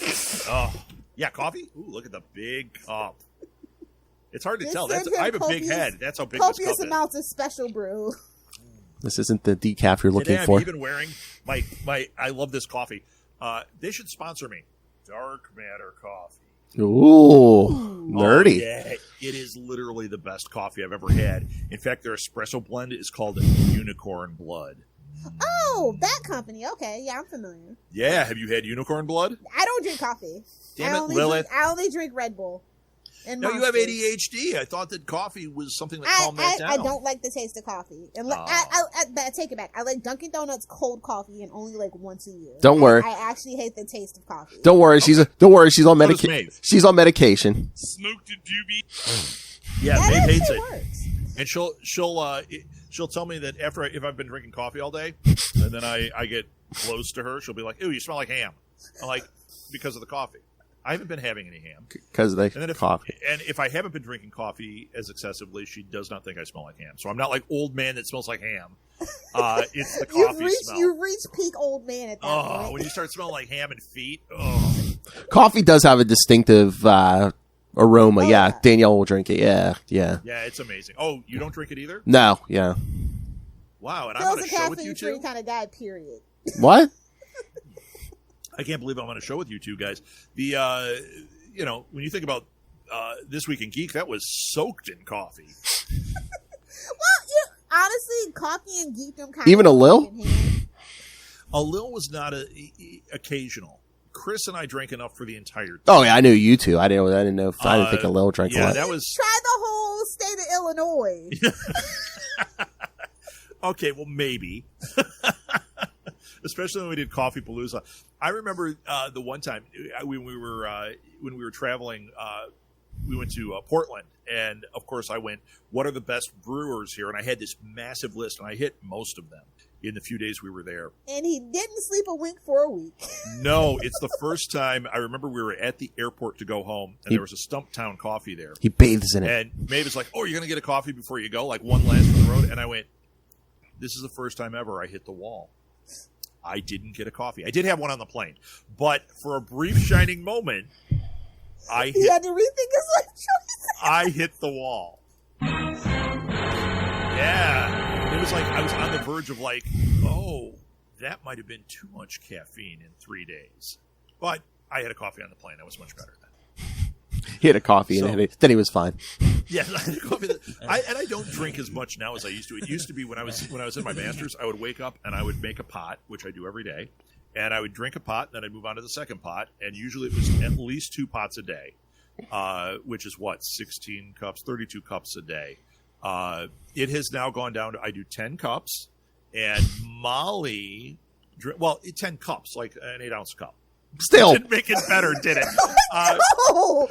Oh, yeah, coffee? Ooh, look at the big cup. It's hard to Just tell. send I have him a big head. That's how big this copious cup amounts of special brew. This isn't the decaf you're looking Today for. I'm even wearing my. I love this coffee. They should sponsor me. Dark Matter Coffee. Ooh, nerdy. Oh, yeah, it is literally the best coffee I've ever had. In fact, their espresso blend is called Unicorn Blood. Oh, that company. Okay, yeah, I'm familiar. Yeah, have you had Unicorn Blood? I don't drink coffee. Damn it, Lilith. I only drink Red Bull. And No, you have Monsters. ADHD. I thought that coffee was something that calmed that down. I don't like the taste of coffee. And I take it back. I like Dunkin' Donuts cold coffee and only like once a year. Don't worry. I actually hate the taste of coffee. Don't worry. She's on What is medication. Maeve? She's on medication. Smoked a doobie. Yeah, That Maeve hates actually it. works. And she'll tell me that if I've been drinking coffee all day, and then I get close to her, she'll be like, "Ew, you smell like ham." I'm like, because of the coffee. I haven't been having any ham. Because they And then coffee. if I haven't been drinking coffee as excessively, she does not think I smell like ham. So I'm not like old man that smells like ham. It's the coffee smell. You've reached peak old man at that point. When you start smelling like ham and feet, oh. Coffee does have a distinctive aroma. Oh, yeah, yeah. Danielle will drink it. Yeah. Yeah, it's amazing. Oh, you don't drink it either? No, yeah. Wow, and I'm on a Phil's a show with you caffeine-free two? kind of guy, period. What? I can't believe I'm on a show with you two guys. The when you think about This Week in Geek, that was soaked in coffee. Honestly, coffee and geekdom kind Even of a Lil? A Lil was not occasional. Chris and I drank enough for the entire time. Oh yeah, I knew you two. I didn't know. I didn't think a Lil drank a Yeah, lot. that was Try the whole state of Illinois. okay. Well, maybe, especially when we did Coffee Palooza. I remember the one time when we were traveling. We went to Portland, and of course, I went, "What are the best brewers here?" And I had this massive list, and I hit most of them in the few days we were there. And he didn't sleep a wink for a week. No, it's the first time. I remember we were at the airport to go home, and there was a Stumptown coffee there. He bathes in it. And Maeve was like, "Oh, you're going to get a coffee before you go, like one last from the road." And I went, "This is the first time ever I hit the wall. I didn't get a coffee. I did have one on the plane, but for a brief shining moment, He had to rethink his life choices. I hit the wall." Yeah. It was like I was on the verge of like, oh, that might have been too much caffeine in 3 days. But I had a coffee on the plane. That was much better then. He had a coffee and then he was fine. Yeah, I had a coffee. I don't drink as much now as I used to. It used to be when I was in my master's, I would wake up and I would make a pot, which I do every day, and I would drink a pot, and then I'd move on to the second pot, and usually it was at least 2 pots a day, which is 16 cups, 32 cups a day. It has now gone down to I do 10 cups, and Molly, 10 cups, like an 8-ounce cup. Still, Didn't make it better, did it? Oh,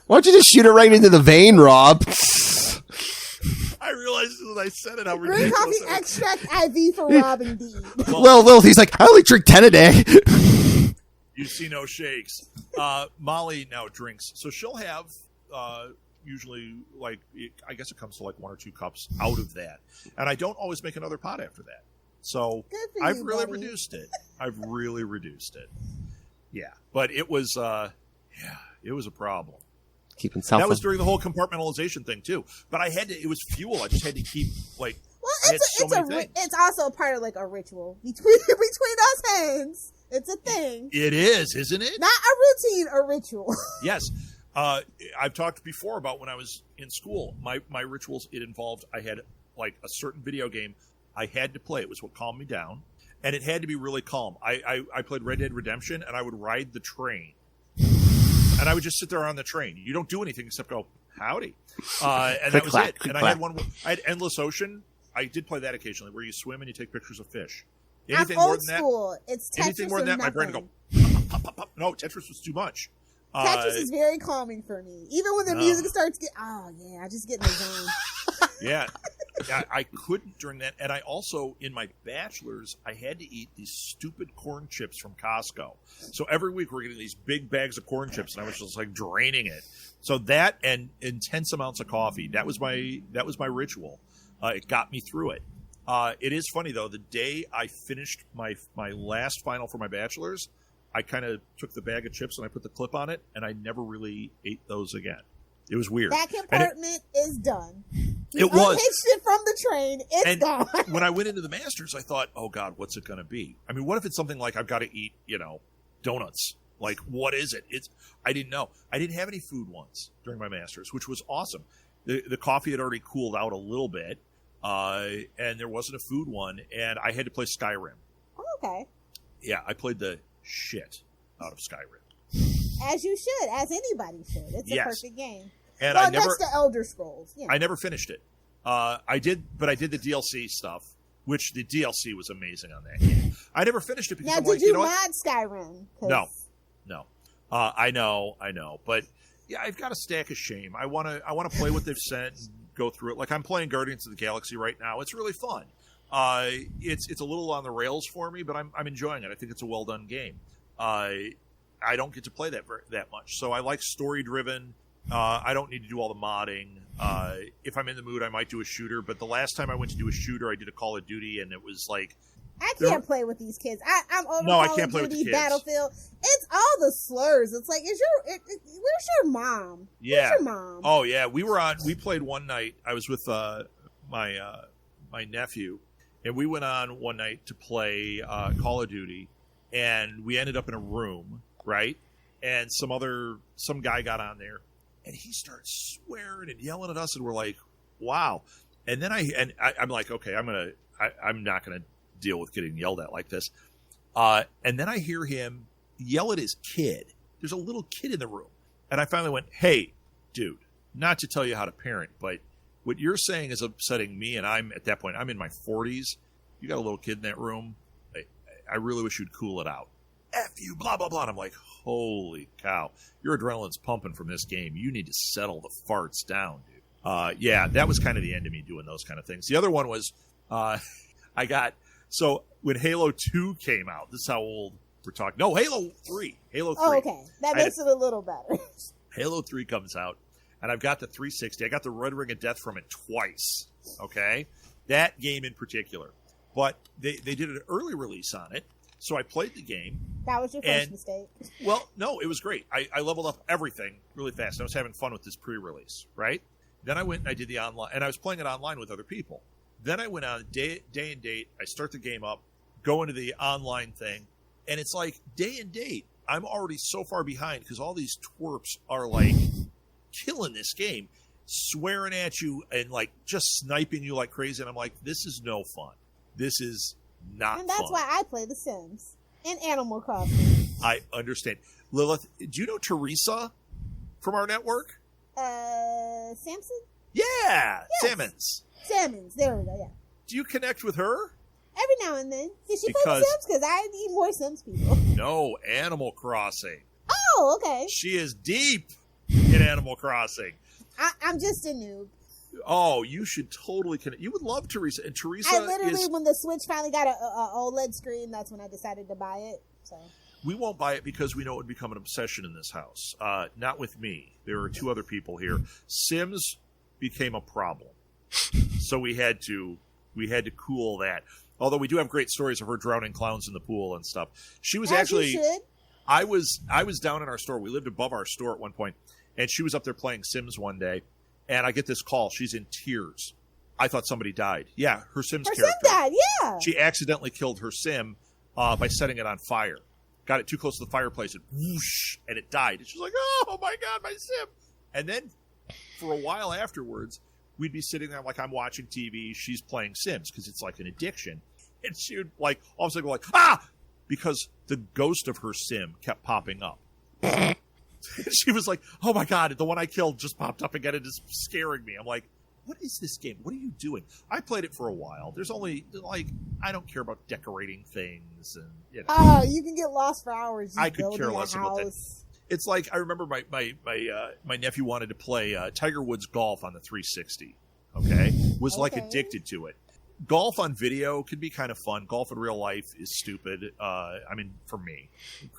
why don't you just shoot it right into the vein, Rob? I realized as I said it how green ridiculous coffee it was. extract IV for Rob indeed. Lil, he's like, I only drink 10 a day. You see no shakes. Molly now drinks, so she'll have usually like I guess it comes to like 1 or 2 cups out of that, and I don't always make another pot after that. So Good for I've you, really buddy. reduced it. Yeah, but it was it was a problem. Keeping self. That was during the whole compartmentalization thing too. But I had to. It was fuel. I just had to keep like. Well, I had so many things. it's also a part of like a ritual between us hands. It's a thing, It is, isn't it? not a routine, a ritual. Yes. I've talked before about when I was in school. My rituals, it involved, I had like a certain video game I had to play. It was what calmed me down. And it had to be really calm. I played Red Dead Redemption, and I would ride the train. And I would just sit there on the train. You don't do anything except go, howdy. And that was it. And I had one. I had Endless Ocean. I did play that occasionally, where you swim and you take pictures of fish. Anything I'm more old than that, school. It's Tetris anything more than or that, my brain nothing. would go, pop, pop, pop. No, Tetris was too much. Tetris is very calming for me. Even when the music starts getting, I just get in the zone. Yeah. I couldn't during that. And I also, in my bachelor's, I had to eat these stupid corn chips from Costco. So every week we're getting these big bags of corn chips, and I was just like draining it. So that and intense amounts of coffee, that was my ritual. It got me through it. It is funny though, the day I finished my last final for my bachelor's, I kind of took the bag of chips and I put the clip on it, and I never really ate those again. It was weird. That compartment is done. It was. Unhitched it from the train. It's gone. When I went into the Masters, I thought, oh, God, what's it going to be? I mean, what if it's something like I've got to eat, donuts? Like, what is it? I didn't know. I didn't have any food once during my Masters, which was awesome. The coffee had already cooled out a little bit, and there wasn't a food one, and I had to play Skyrim. Oh, okay. Yeah, I played the shit out of Skyrim. As you should, as anybody should. It's a perfect game. And well, next to Elder Scrolls. I never finished it. I did the DLC stuff, which the DLC was amazing on that game. I never finished it because I'm did you mod Skyrim? No. I know, but yeah, I've got a stack of shame. I want to play what they've sent and go through it. Like I'm playing Guardians of the Galaxy right now. It's really fun. It's a little on the rails for me, but I'm enjoying it. I think it's a well done game. I don't get to play that much, so I like story driven. I don't need to do all the modding. If I'm in the mood, I might do a shooter. But the last time I went to do a shooter, I did a Call of Duty, and it was like I can't play with these kids. I'm over no, I Call can't of play with Duty, the kids. Battlefield. It's all the slurs. It's like, where's your mom? Yeah. Where's your mom? Oh yeah, we played one night. I was with my nephew, and we went on one night to play Call of Duty, and we ended up in a room, right? And some guy got on there, and he started swearing and yelling at us, and we're like, wow. And then I'm like, okay, I'm not gonna deal with getting yelled at like this. And then I hear him yell at his kid. There's a little kid in the room. And I finally went, hey, dude, not to tell you how to parent, but what you're saying is upsetting me. And at that point, I'm in my 40s. You got a little kid in that room. I really wish you'd cool it out. F you, blah, blah, blah. And I'm like, holy cow. Your adrenaline's pumping from this game. You need to settle the farts down, dude. Yeah, that was kind of the end of me doing those kind of things. The other one was so when Halo 2 came out, this is how old we're talking. No, Halo 3. Oh, okay. That makes it a little better. Halo 3 comes out, and I've got the 360. I got the Red Ring of Death from it twice, okay? That game in particular. But they did an early release on it, so I played the game. That was your first mistake. Well, no, it was great. I leveled up everything really fast. I was having fun with this pre-release, right? Then I went and I did the online, and I was playing it online with other people. Then I went on day and date. I start the game up, go into the online thing, and it's like day and date. I'm already so far behind because all these twerps are like killing this game, swearing at you and like just sniping you like crazy. And I'm like, this is no fun. This is not fun. And that's why I play The Sims and Animal Crossing. I understand. Lilith, do you know Teresa from our network? Samson? Yeah, yes. Salmons. There we go, yeah. Do you connect with her? Every now and then. Did she play The Sims? Because I need more Sims people. No, Animal Crossing. Oh, okay. She is deep in Animal Crossing. I'm just a noob. Oh, you should totally connect. You would love Teresa. And Teresa when the Switch finally got a OLED screen, that's when I decided to buy it. So we won't buy it because we know it would become an obsession in this house. Not with me. There are two other people here. Sims became a problem. So we had to cool that. Although we do have great stories of her drowning clowns in the pool and stuff. She was actually. I was down in our store. We lived above our store at one point, and she was up there playing Sims one day, and I get this call. She's in tears. I thought somebody died. Yeah, her Sims character. Sim died. Yeah. She accidentally killed her Sim by setting it on fire. Got it too close to the fireplace and whoosh, and it died. And she's like, "Oh my god, my Sim!" And then for a while afterwards, we'd be sitting there like I'm watching TV. She's playing Sims because it's like an addiction. And she would like all of a sudden go like, ah! Because the ghost of her Sim kept popping up. She was like, oh my god, the one I killed just popped up again and is scaring me. I'm like, what is this game? What are you doing? I played it for a while. There's only like, I don't care about decorating things and Oh, you can get lost for hours. I could care less about that. It's like I remember my nephew wanted to play Tiger Woods golf on the 360. Okay, was like addicted to it. Golf on video can be kind of fun. Golf in real life is stupid. I mean, for me.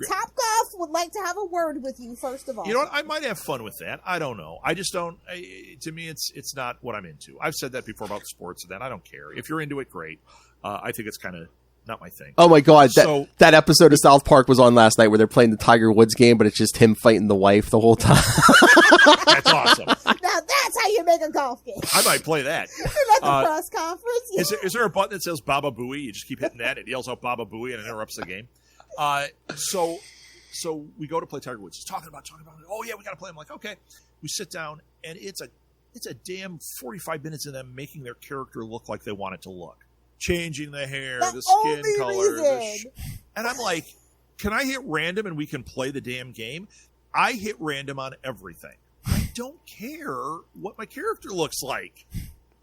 Top Golf would like to have a word with you, first of all. You know what? I might have fun with that. I don't know. I just don't. To me, it's not what I'm into. I've said that before about sports, and then I don't care. If you're into it, great. I think it's kind of Not my thing. Oh my God, So- that episode of South Park was on last night where they're playing the Tiger Woods game, but it's just him fighting the wife the whole time. That's awesome. Now that's how you make a golf game. I might play that. At the press conference. Is there a button that says Baba Booey? You just keep hitting that. It yells out Baba Booey and it interrupts the game. So we go to play Tiger Woods. He's talking about. Oh yeah, we got to play. I'm like, okay. We sit down and it's a damn 45 minutes of them making their character look like they want it to look, changing the hair, the skin color, and I'm like, can I hit random and we can play the damn game? I hit random on everything. I don't care what my character looks like.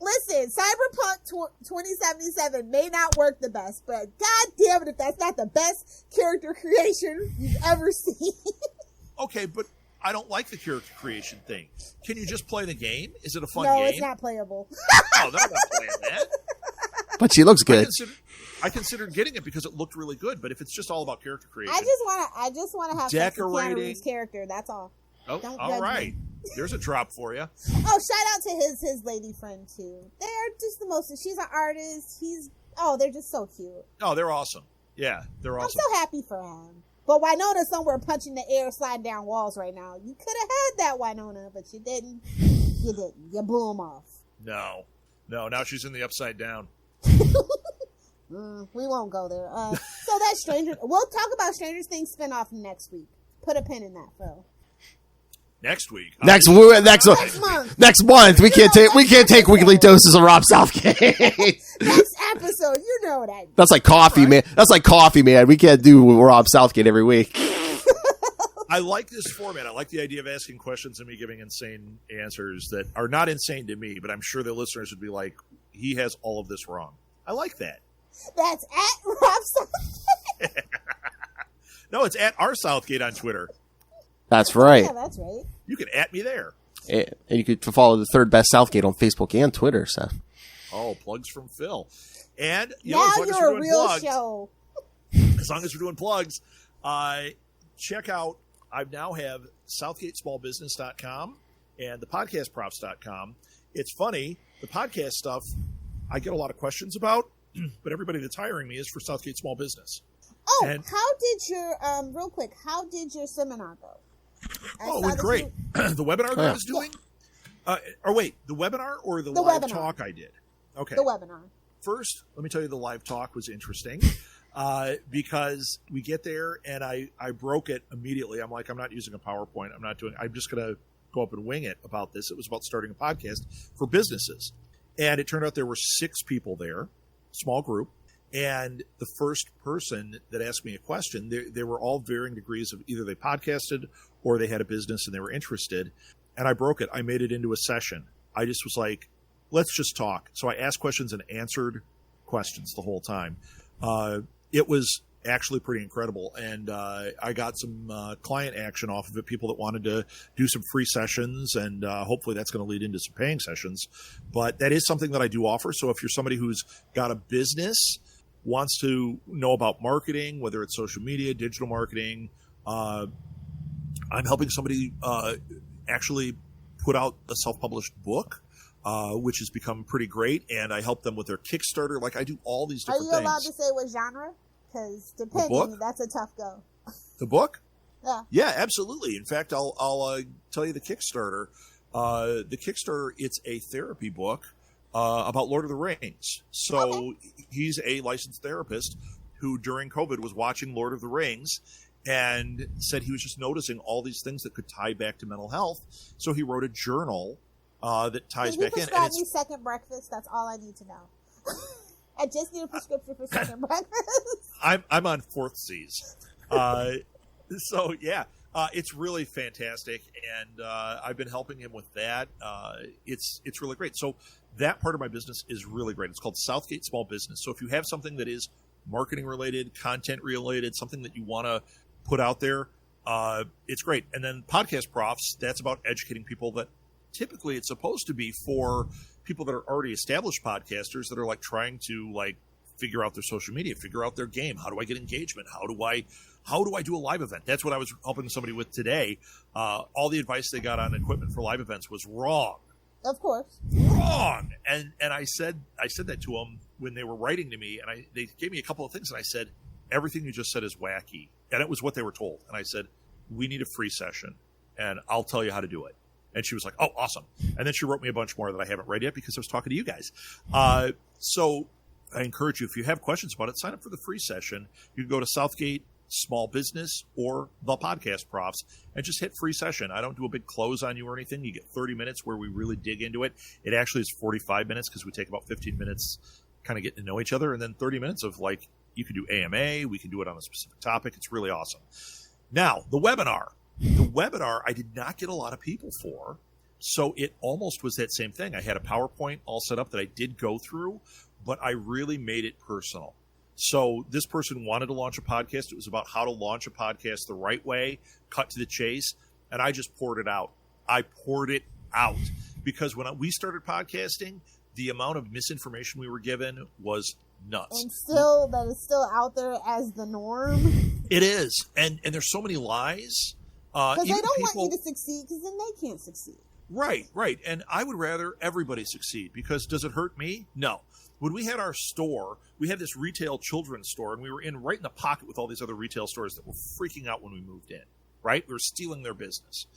Listen, Cyberpunk 2077 may not work the best, but god damn it if that's not the best character creation you've ever seen. Okay, but I don't like the character creation thing. Can you just play the game? Is it a fun No, game? it's not playable. Oh, no, I'm not playing that. But she looks good. I considered getting it because it looked really good, but if it's just all about character creation. I just want to have Decorating. Keanu Reeves' character, that's all. Oh, Don't all judge right. me. There's a drop for you. Oh, shout out to his lady friend too. They're just the most. She's an artist. They're just so cute. Oh, they're awesome. Yeah, they're awesome. I'm so happy for him. But Winona's somewhere punching the air, sliding down walls right now. You could have had that, Winona, but you didn't. You didn't. You blew him off. No. Now she's in the upside down. We won't go there. So that's Stranger. We'll talk about Stranger Things spinoff next week. Put a pin in that, Phil. Next week. Next month. Next month, we can't take weekly doses of Rob Southgate. Next episode, you know that. That's like coffee, man. That's like coffee, man. We can't do Rob Southgate every week. I like this format. I like the idea of asking questions and me giving insane answers that are not insane to me, but I'm sure the listeners would be like, he has all of this wrong. I like that. That's at Rob Southgate. No, it's at our Southgate on Twitter. That's right. Yeah, that's right. You can at me there. And you could follow the third best Southgate on Facebook and Twitter. So, Oh, plugs from Phil. And Now as long as you're we're a doing real plugs, show. as long as we're doing plugs, check out, I now have SouthgateSmallBusiness.com and thepodcastprops.com. It's funny, the podcast stuff, I get a lot of questions about, but everybody that's hiring me is for Southgate Small Business. Oh, And- how did your real quick? How did your seminar go? Oh, it went great. The webinar that I was doing? The webinar or the live webinar. talk I did? Okay. The webinar. First, let me tell you the live talk was interesting because we get there and I broke it immediately. I'm like, I'm not using a PowerPoint. I'm just going to go up and wing it about this. It was about starting a podcast for businesses. And it turned out there were 6 people there, small group. And the first person that asked me a question, they were all varying degrees of either they podcasted or they had a business and they were interested. And I broke it. I made it into a session. I just was like, let's just talk. So I asked questions and answered questions the whole time. It was actually pretty incredible. And I got some client action off of it, people that wanted to do some free sessions. And hopefully that's going to lead into some paying sessions. But that is something that I do offer. So if you're somebody who's got a business, wants to know about marketing, whether it's social media, digital marketing, I'm helping somebody actually put out a self-published book, which has become pretty great, and I help them with their Kickstarter. Like, I do all these Are different you things. allowed to say what genre? Because depending, book? that's a tough go. The book? Yeah. Yeah, absolutely. In fact, I'll tell you the Kickstarter. The Kickstarter, it's a therapy book about Lord of the Rings. So he's a licensed therapist who, during COVID, was watching Lord of the Rings and said he was just noticing all these things that could tie back to mental health. So he wrote a journal that ties Can you back in. prescribe And me second breakfast? That's all I need to know. I just need a prescription for second breakfast. I'm on 4th C's. So yeah, it's really fantastic, and I've been helping him with that. It's really great. So that part of my business is really great. It's called Southgate Small Business. So if you have something that is marketing related, content related, something that you want to put out there, it's great. And then Podcast Profs, that's about educating people that typically it's supposed to be for people that are already established podcasters that are like trying to like figure out their social media, figure out their game. How do I get engagement? How do I do a live event? That's what I was helping somebody with today. All the advice they got on equipment for live events was wrong. Of course. Wrong. And I said that to him when they were writing to me, and they gave me a couple of things, and I said, everything you just said is wacky. And it was what they were told. And I said, we need a free session, and I'll tell you how to do it. And she was like, oh, awesome. And then she wrote me a bunch more that I haven't read yet because I was talking to you guys. So I encourage you, if you have questions about it, sign up for the free session. You can go to Southgate Small Business or the Podcast Profs and just hit free session. I don't do a big close on you or anything. You get 30 minutes where we really dig into it. It actually is 45 minutes because we take about 15 minutes kind of getting to know each other, and then 30 minutes of like, you can do AMA, we can do it on a specific topic. It's really awesome. Now, the webinar. The webinar I did not get a lot of people for, so it almost was that same thing. I had a PowerPoint all set up that I did go through, but I really made it personal. So this person wanted to launch a podcast. It was about how to launch a podcast the right way, cut to the chase, and I just poured it out. I poured it out because when we started podcasting, the amount of misinformation we were given was nuts. And still, that is still out there as the norm. It is. And there's so many lies. Because they don't want you to succeed, because then they can't succeed. Right. And I would rather everybody succeed, because does it hurt me? No. When we had our store, we had this retail children's store, and we were right in the pocket with all these other retail stores that were freaking out when we moved in, right? We were stealing their business.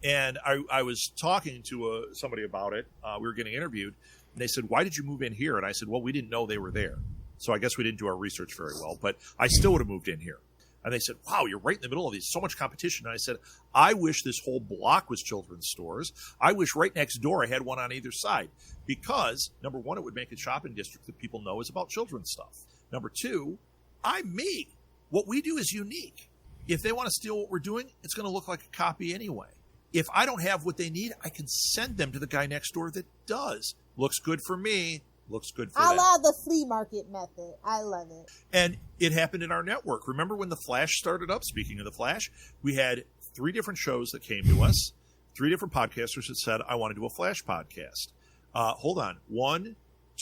And I was talking to somebody about it. We were getting interviewed, and they said, why did you move in here? And I said, well, we didn't know they were there. So I guess we didn't do our research very well, but I still would have moved in here. And they said, wow, you're right in the middle of these. So much competition. And I said, I wish this whole block was children's stores. I wish right next door I had one on either side. Because, number one, it would make a shopping district that people know is about children's stuff. Number two, I'm me. What we do is unique. If they want to steal what we're doing, it's going to look like a copy anyway. If I don't have what they need, I can send them to the guy next door that does. Looks good for me. Looks good for them. I love the flea market method. I love it. And it happened in our network. Remember when the Flash started up? Speaking of the Flash, we had 3 different shows that came to us, 3 different podcasters that said, I want to do a Flash podcast. Hold on. 1,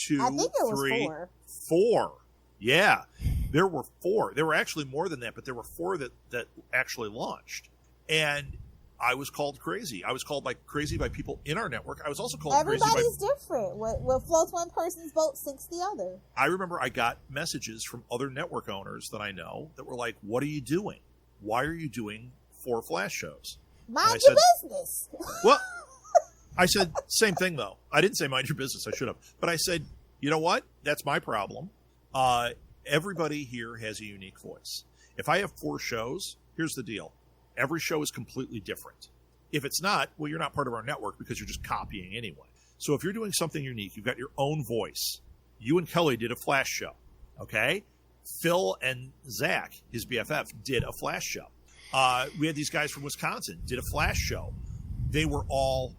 2, I think it was 3, 4. 4. Yeah. There were 4. There were actually more than that, but there were 4 that actually launched. And I was called crazy. I was called like crazy by people in our network. I was also called crazy by... Everybody's different. What floats one person's boat sinks the other. I remember I got messages from other network owners that I know that were like, what are you doing? Why are you doing 4 Flash shows? Mind your business. Well, I said, same thing though. I didn't say mind your business. I should have. But I said, you know what? That's my problem. Everybody here has a unique voice. If I have 4 shows, here's the deal. Every show is completely different. If it's not, well, you're not part of our network because you're just copying anyway. So if you're doing something unique, you've got your own voice. You and Kelly did a Flash show, okay? Phil and Zach, his BFF, did a Flash show. We had these guys from Wisconsin, did a Flash show. They were all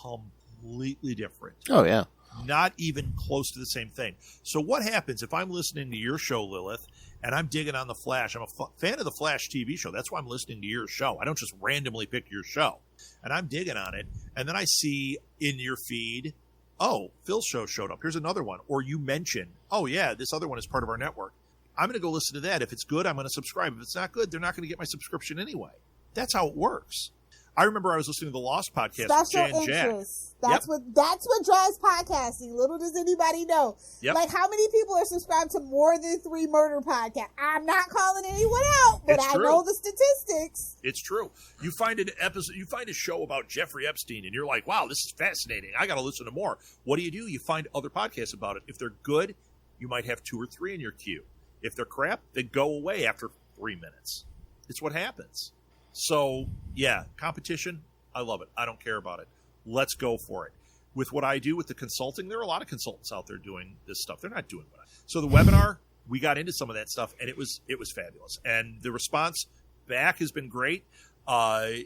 completely different. Oh, yeah. Not even close to the same thing. So what happens if I'm listening to your show, Lilith, and I'm digging on The Flash? I'm a fan of The Flash TV show. That's why I'm listening to your show. I don't just randomly pick your show. And I'm digging on it, and then I see in your feed, oh, Phil's show showed up. Here's another one. Or you mention, oh, yeah, this other one is part of our network. I'm going to go listen to that. If it's good, I'm going to subscribe. If it's not good, they're not going to get my subscription anyway. That's how it works. I remember I was listening to the Lost podcast with Jan Special Jack. interests. That's what drives podcasting. Little does anybody know. Yep. Like, how many people are subscribed to more than 3 murder podcasts? I'm not calling anyone out, but It's I true. know the statistics. It's true. You find an episode, you find a show about Jeffrey Epstein, and you're like, "Wow, this is fascinating. I got to listen to more." What do? You find other podcasts about it. If they're good, you might have 2 or 3 in your queue. If they're crap, they go away after 3 minutes. It's what happens. So, yeah, competition, I love it. I don't care about it. Let's go for it. With what I do with the consulting, there are a lot of consultants out there doing this stuff. They're not doing what I do. So the webinar, we got into some of that stuff, and it was fabulous. And the response back has been great,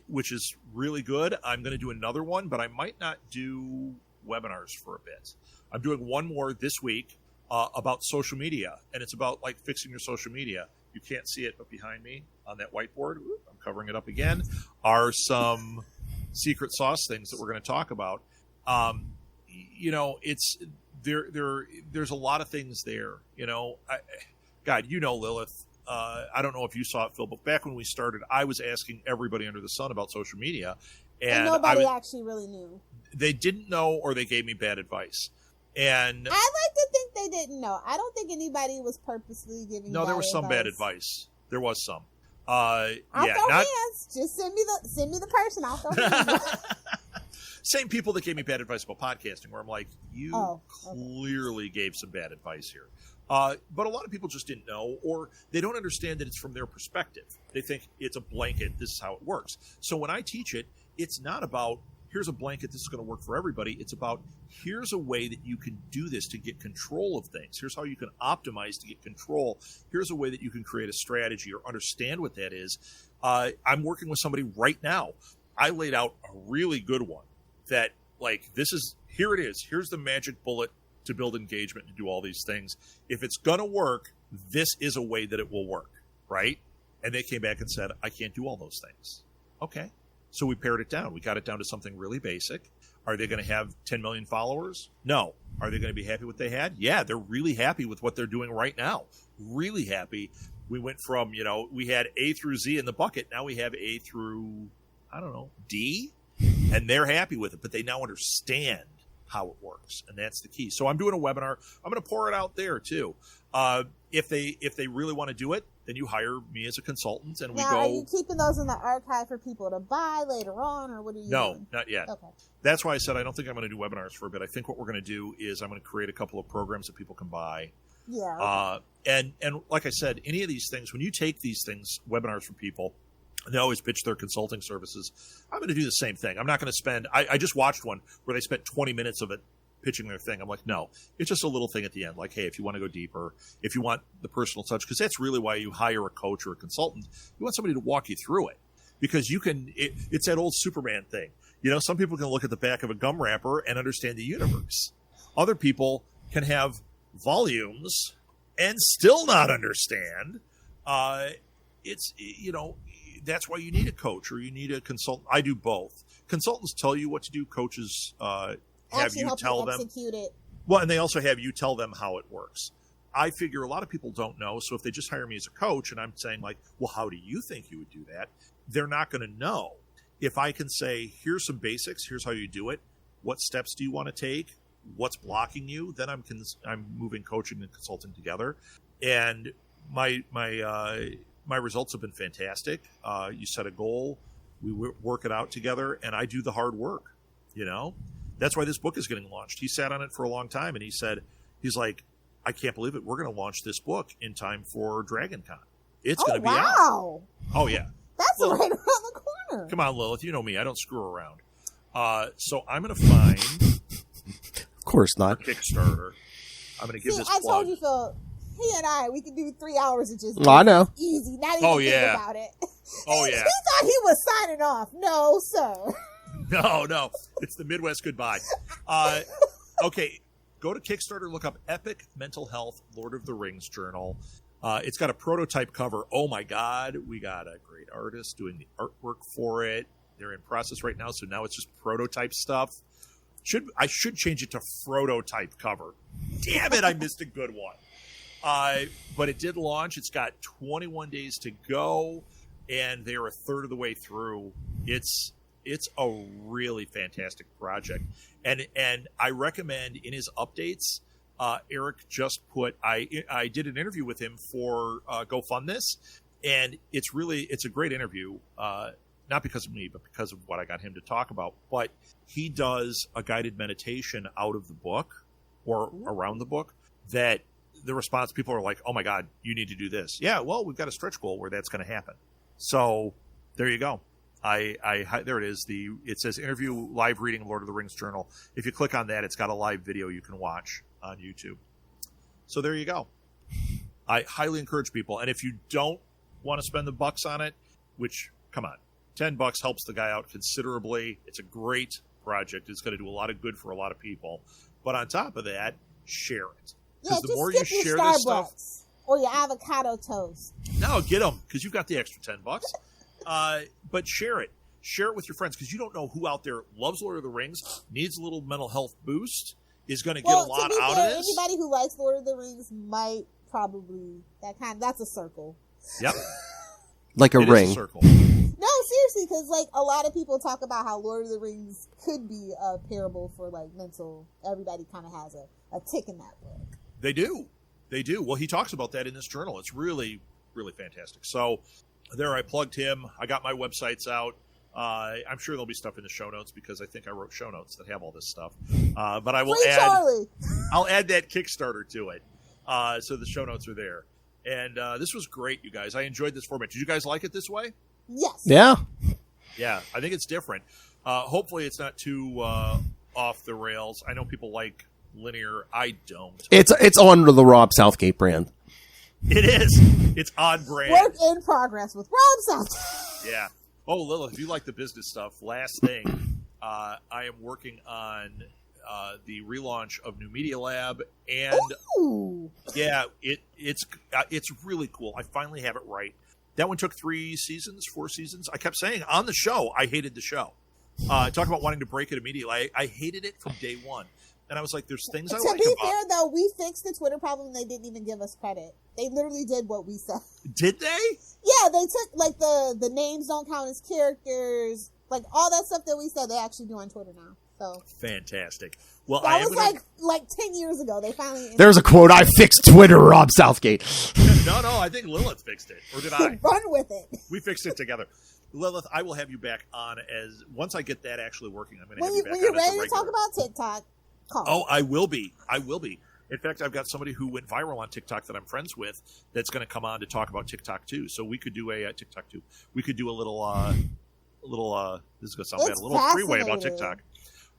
which is really good. I'm going to do another one, but I might not do webinars for a bit. I'm doing one more this week about social media, and it's about like fixing your social media. You can't see it, but behind me on that whiteboard, I'm covering it up again, are some secret sauce things that we're going to talk about. It's there's a lot of things there. God, Lilith. I don't know if you saw it, Phil, but back when we started, I was asking everybody under the sun about social media, and nobody actually really knew. They didn't know, or they gave me bad advice. And I like to think they didn't know. I don't think anybody was purposely giving. No, there was some bad advice. There was some. I'll throw hands. Just send me the person. I'll throw hands. Same people that gave me bad advice about podcasting, where I'm like, you clearly gave some bad advice here. But a lot of people just didn't know, or they don't understand that it's from their perspective. They think it's a blanket. This is how it works. So when I teach it, it's not about, here's a blanket, this is going to work for everybody. It's about, here's a way that you can do this to get control of things. Here's how you can optimize to get control. Here's a way that you can create a strategy or understand what that is. I'm working with somebody right now. I laid out a really good one that, like, here it is. Here's the magic bullet to build engagement and do all these things. If it's going to work, this is a way that it will work, right? And they came back and said, I can't do all those things. Okay. So we pared it down. We got it down to something really basic. Are they going to have 10 million followers? No. Are they going to be happy with what they had? Yeah, they're really happy with what they're doing right now. Really happy. We went from, we had A through Z in the bucket. Now we have A through, D. And they're happy with it, but they now understand how it works. And that's the key. So I'm doing a webinar. I'm going to pour it out there too. If they really want to do it, then you hire me as a consultant and we go. Are you keeping those in the archive for people to buy later on, or what are you doing? No, not yet. Okay. That's why I said I don't think I'm going to do webinars for a bit. I think what we're going to do is I'm going to create a couple of programs that people can buy. Yeah. And like I said, any of these things, when you take these things, webinars from people, they always pitch their consulting services. I'm going to do the same thing. I'm not going to spend, I just watched one where they spent 20 minutes of it pitching their thing. I'm like, no, it's just a little thing at the end. Like, hey, if you want to go deeper, if you want the personal touch, because that's really why you hire a coach or a consultant. You want somebody to walk you through it, because it's that old Superman thing. Some people can look at the back of a gum wrapper and understand the universe. Other people can have volumes and still not understand. That's why you need a coach or you need a consultant. I do both. Consultants tell you what to do. Coaches have you tell them. Execute it. Well, and they also have you tell them how it works. I figure a lot of people don't know. So if they just hire me as a coach and I'm saying like, well, how do you think you would do that? They're not going to know. If I can say, here's some basics, here's how you do it. What steps do you want to take? What's blocking you? Then I'm moving coaching and consulting together. And my results have been fantastic. You set a goal, we work it out together, and I do the hard work. That's why this book is getting launched. He sat on it for a long time, and he's like, I can't believe it. We're going to launch this book in time for Dragon Con. It's going to be out. Oh, yeah. That's right around the corner. Come on, Lilith. You know me. I don't screw around. So I'm going to find... Of course not. Kickstarter. I'm going to give this plug. I told you, Phil. He and we could do 3 hours of just I know. Easy. Not even think about it. Oh, yeah. He thought he was signing off. No, sir. No. It's the Midwest goodbye. Okay. Go to Kickstarter, look up Epic Mental Health Lord of the Rings Journal. It's got a prototype cover. Oh, my God. We got a great artist doing the artwork for it. They're in process right now, so now it's just prototype stuff. I should change it to Frodotype cover. Damn it, I missed a good one. But it did launch. It's got 21 days to go, and they're a third of the way through. It's a really fantastic project. And I recommend in his updates, Eric just put, I did an interview with him for Go Fund This, and it's a great interview, not because of me, but because of what I got him to talk about. But he does a guided meditation out of the book or around the book that the response, people are like, oh my God, you need to do this. Yeah, well, we've got a stretch goal where that's going to happen. So there you go. There it is. It says interview live reading Lord of the Rings Journal. If you click on that, it's got a live video you can watch on YouTube. So there you go. I highly encourage people. And if you don't want to spend the bucks on it, which, come on, $10 helps the guy out considerably. It's a great project. It's going to do a lot of good for a lot of people. But on top of that, share it. Because the more you share this stuff, or your avocado toast. No, get them, because you've got the extra $10. But share it. Share it with your friends, because you don't know who out there loves Lord of the Rings, needs a little mental health boost, is going to get a lot out of this. Anybody who likes Lord of the Rings might probably that's a circle. Yep. Like a ring. A circle. No, seriously, because like a lot of people talk about how Lord of the Rings could be a parable for like mental. Everybody kind of has a tick in that book. They do. Well, he talks about that in this journal. It's really, really fantastic. So there I plugged him. I got my websites out. I'm sure there'll be stuff in the show notes because I think I wrote show notes that have all this stuff. But I will I'll add that Kickstarter to it. So the show notes are there. And this was great, you guys. I enjoyed this format. Did you guys like it this way? Yes. Yeah. Yeah, I think it's different. Hopefully it's not too off the rails. I know people like linear. I don't. It's on the Rob Southgate brand. It is. It's on brand. Work in progress with Rob Southgate. Yeah. Oh, Lilith, if you like the business stuff, last thing, I am working on the relaunch of New Media Lab, and yeah, it's really cool. I finally have it right. That one took 4 seasons. I kept saying on the show I hated the show. Talk about wanting to break it immediately. I hated it from day one. And I was like, there's things I like about it. To be fair, though, we fixed the Twitter problem and they didn't even give us credit. They literally did what we said. Did they? Yeah, they took, like, the names don't count as characters. Like, all that stuff that we said, they actually do on Twitter now. So fantastic. Well, that was like 10 years ago. They finally... There's a quote, I fixed Twitter, Rob Southgate. No, I think Lilith fixed it. Or did I? Run with it. We fixed it together. Lilith, I will have you back on once I get that actually working, I'm going to have you back on. When you're ready to talk about TikTok, call. Oh, I will be. In fact, I've got somebody who went viral on TikTok that I'm friends with that's going to come on to talk about TikTok too. So we could do a TikTok too. We could do a little this is going to sound bad, a little freeway about TikTok.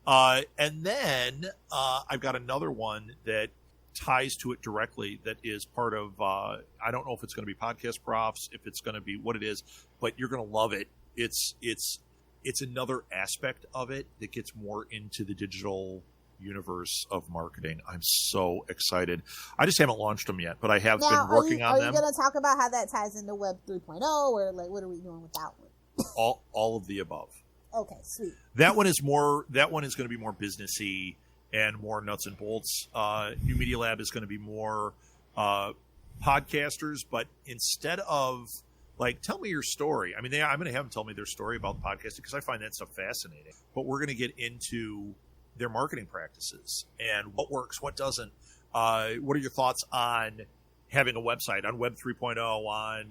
And then I've got another one that ties to it directly that is part of, I don't know if it's going to be Podcast Profs, if it's going to be what it is, but you're going to love it. It's another aspect of it that gets more into the digital universe of marketing. I'm so excited. I just haven't launched them yet, but I have been working on them. Are you going to talk about how that ties into Web 3.0 or like what are we doing with that one? All of the above. Okay, sweet. That one is going to be more businessy and more nuts and bolts. New Media Lab is going to be more podcasters, but instead of like, tell me your story. I mean, I'm going to have them tell me their story about podcasting because I find that stuff fascinating. But we're going to get into their marketing practices and what works, what doesn't. What are your thoughts on having a website, on Web 3.0, on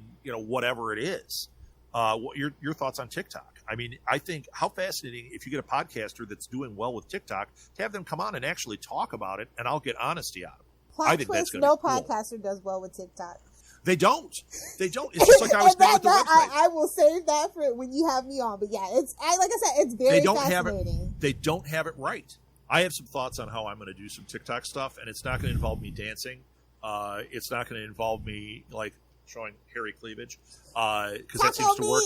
whatever it is? What your thoughts on TikTok? I mean, I think how fascinating if you get a podcaster that's doing well with TikTok to have them come on and actually talk about it, and I'll get honesty out of it. I think that's going to be cool. No podcaster does well with TikTok. They don't. It's just like I was saying with the website. I will save that for when you have me on. But yeah, like I said, it's very fascinating. They don't have it right. I have some thoughts on how I'm going to do some TikTok stuff, and it's not going to involve me dancing. It's not going to involve me like showing hairy cleavage because that seems to work.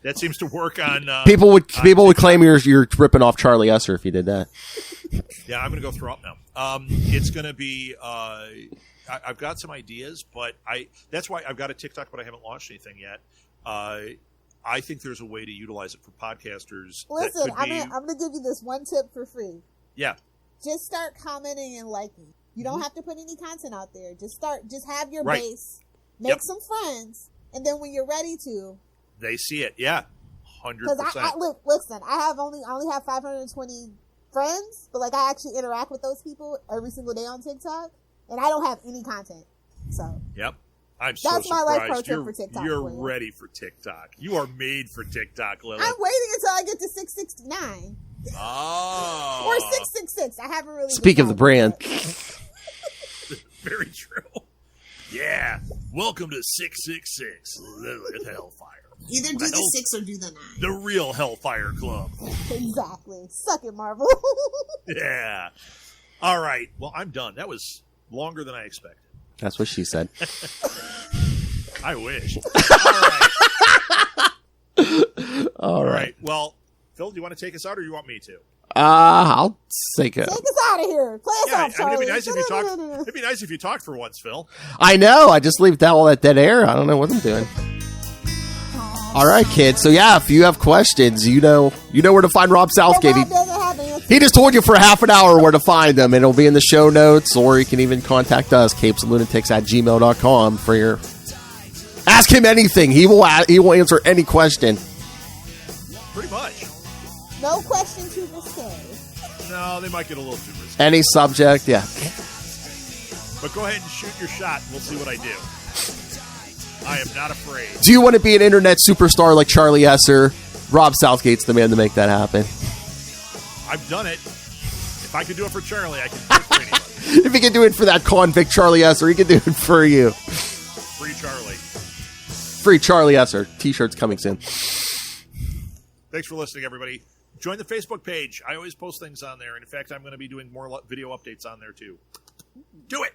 That seems to work on people would claim you're ripping off Charlie Esser if you did that. Yeah, I'm going to go throw up now. It's going to be. I've got some ideas, but that's why I've got a TikTok, but I haven't launched anything yet. I think there's a way to utilize it for podcasters. Listen, I'm gonna give you this one tip for free. Yeah. Just start commenting and liking. You don't have to put any content out there. Just have your base, make some friends, and then when you're ready to, they see it. Yeah, 100%. Listen, I only have 520 friends, but like I actually interact with those people every single day on TikTok, and I don't have any content. So yep. That's my life pro tip for TikTok. You're ready for TikTok. You are made for TikTok, Lilith. I'm waiting until I get to 669. Oh. Or 666. I haven't really. Speak of the brand. Very true. Yeah. Welcome to 666 Lilith Hellfire. Either do the 6 or do the 9. The real Hellfire Club. Exactly. Suck it, Marvel. Yeah. All right. Well, I'm done. That was longer than I expected. That's what she said. I wish. All right. Well, Phil, do you want to take us out or do you want me to? I'll take it. Take us out of here. Play us off, Charlie. It'd be nice if you talked. It'd be nice if you talked for once, Phil. I know. I just leave all that dead air. I don't know what I'm doing. All right, kids. So yeah, if you have questions, you know where to find Rob Southgate. He just told you for half an hour where to find him. It'll be in the show notes, or you can even contact us, capesandlunatics@gmail.com for your. Ask him anything. He will answer any question. Pretty much. No question too risque. No, they might get a little too risky. Any subject, yeah. But go ahead and shoot your shot. We'll see what I do. I am not afraid. Do you want to be an internet superstar like Charlie Esser? Rob Southgate's the man to make that happen. I've done it. If I can do it for Charlie, I can do it for anybody. If he can do it for that convict Charlie Esser, he can do it for you. Free Charlie. Free Charlie Esser. T-shirts coming soon. Thanks for listening, everybody. Join the Facebook page. I always post things on there. And in fact, I'm going to be doing more video updates on there, too. Do it!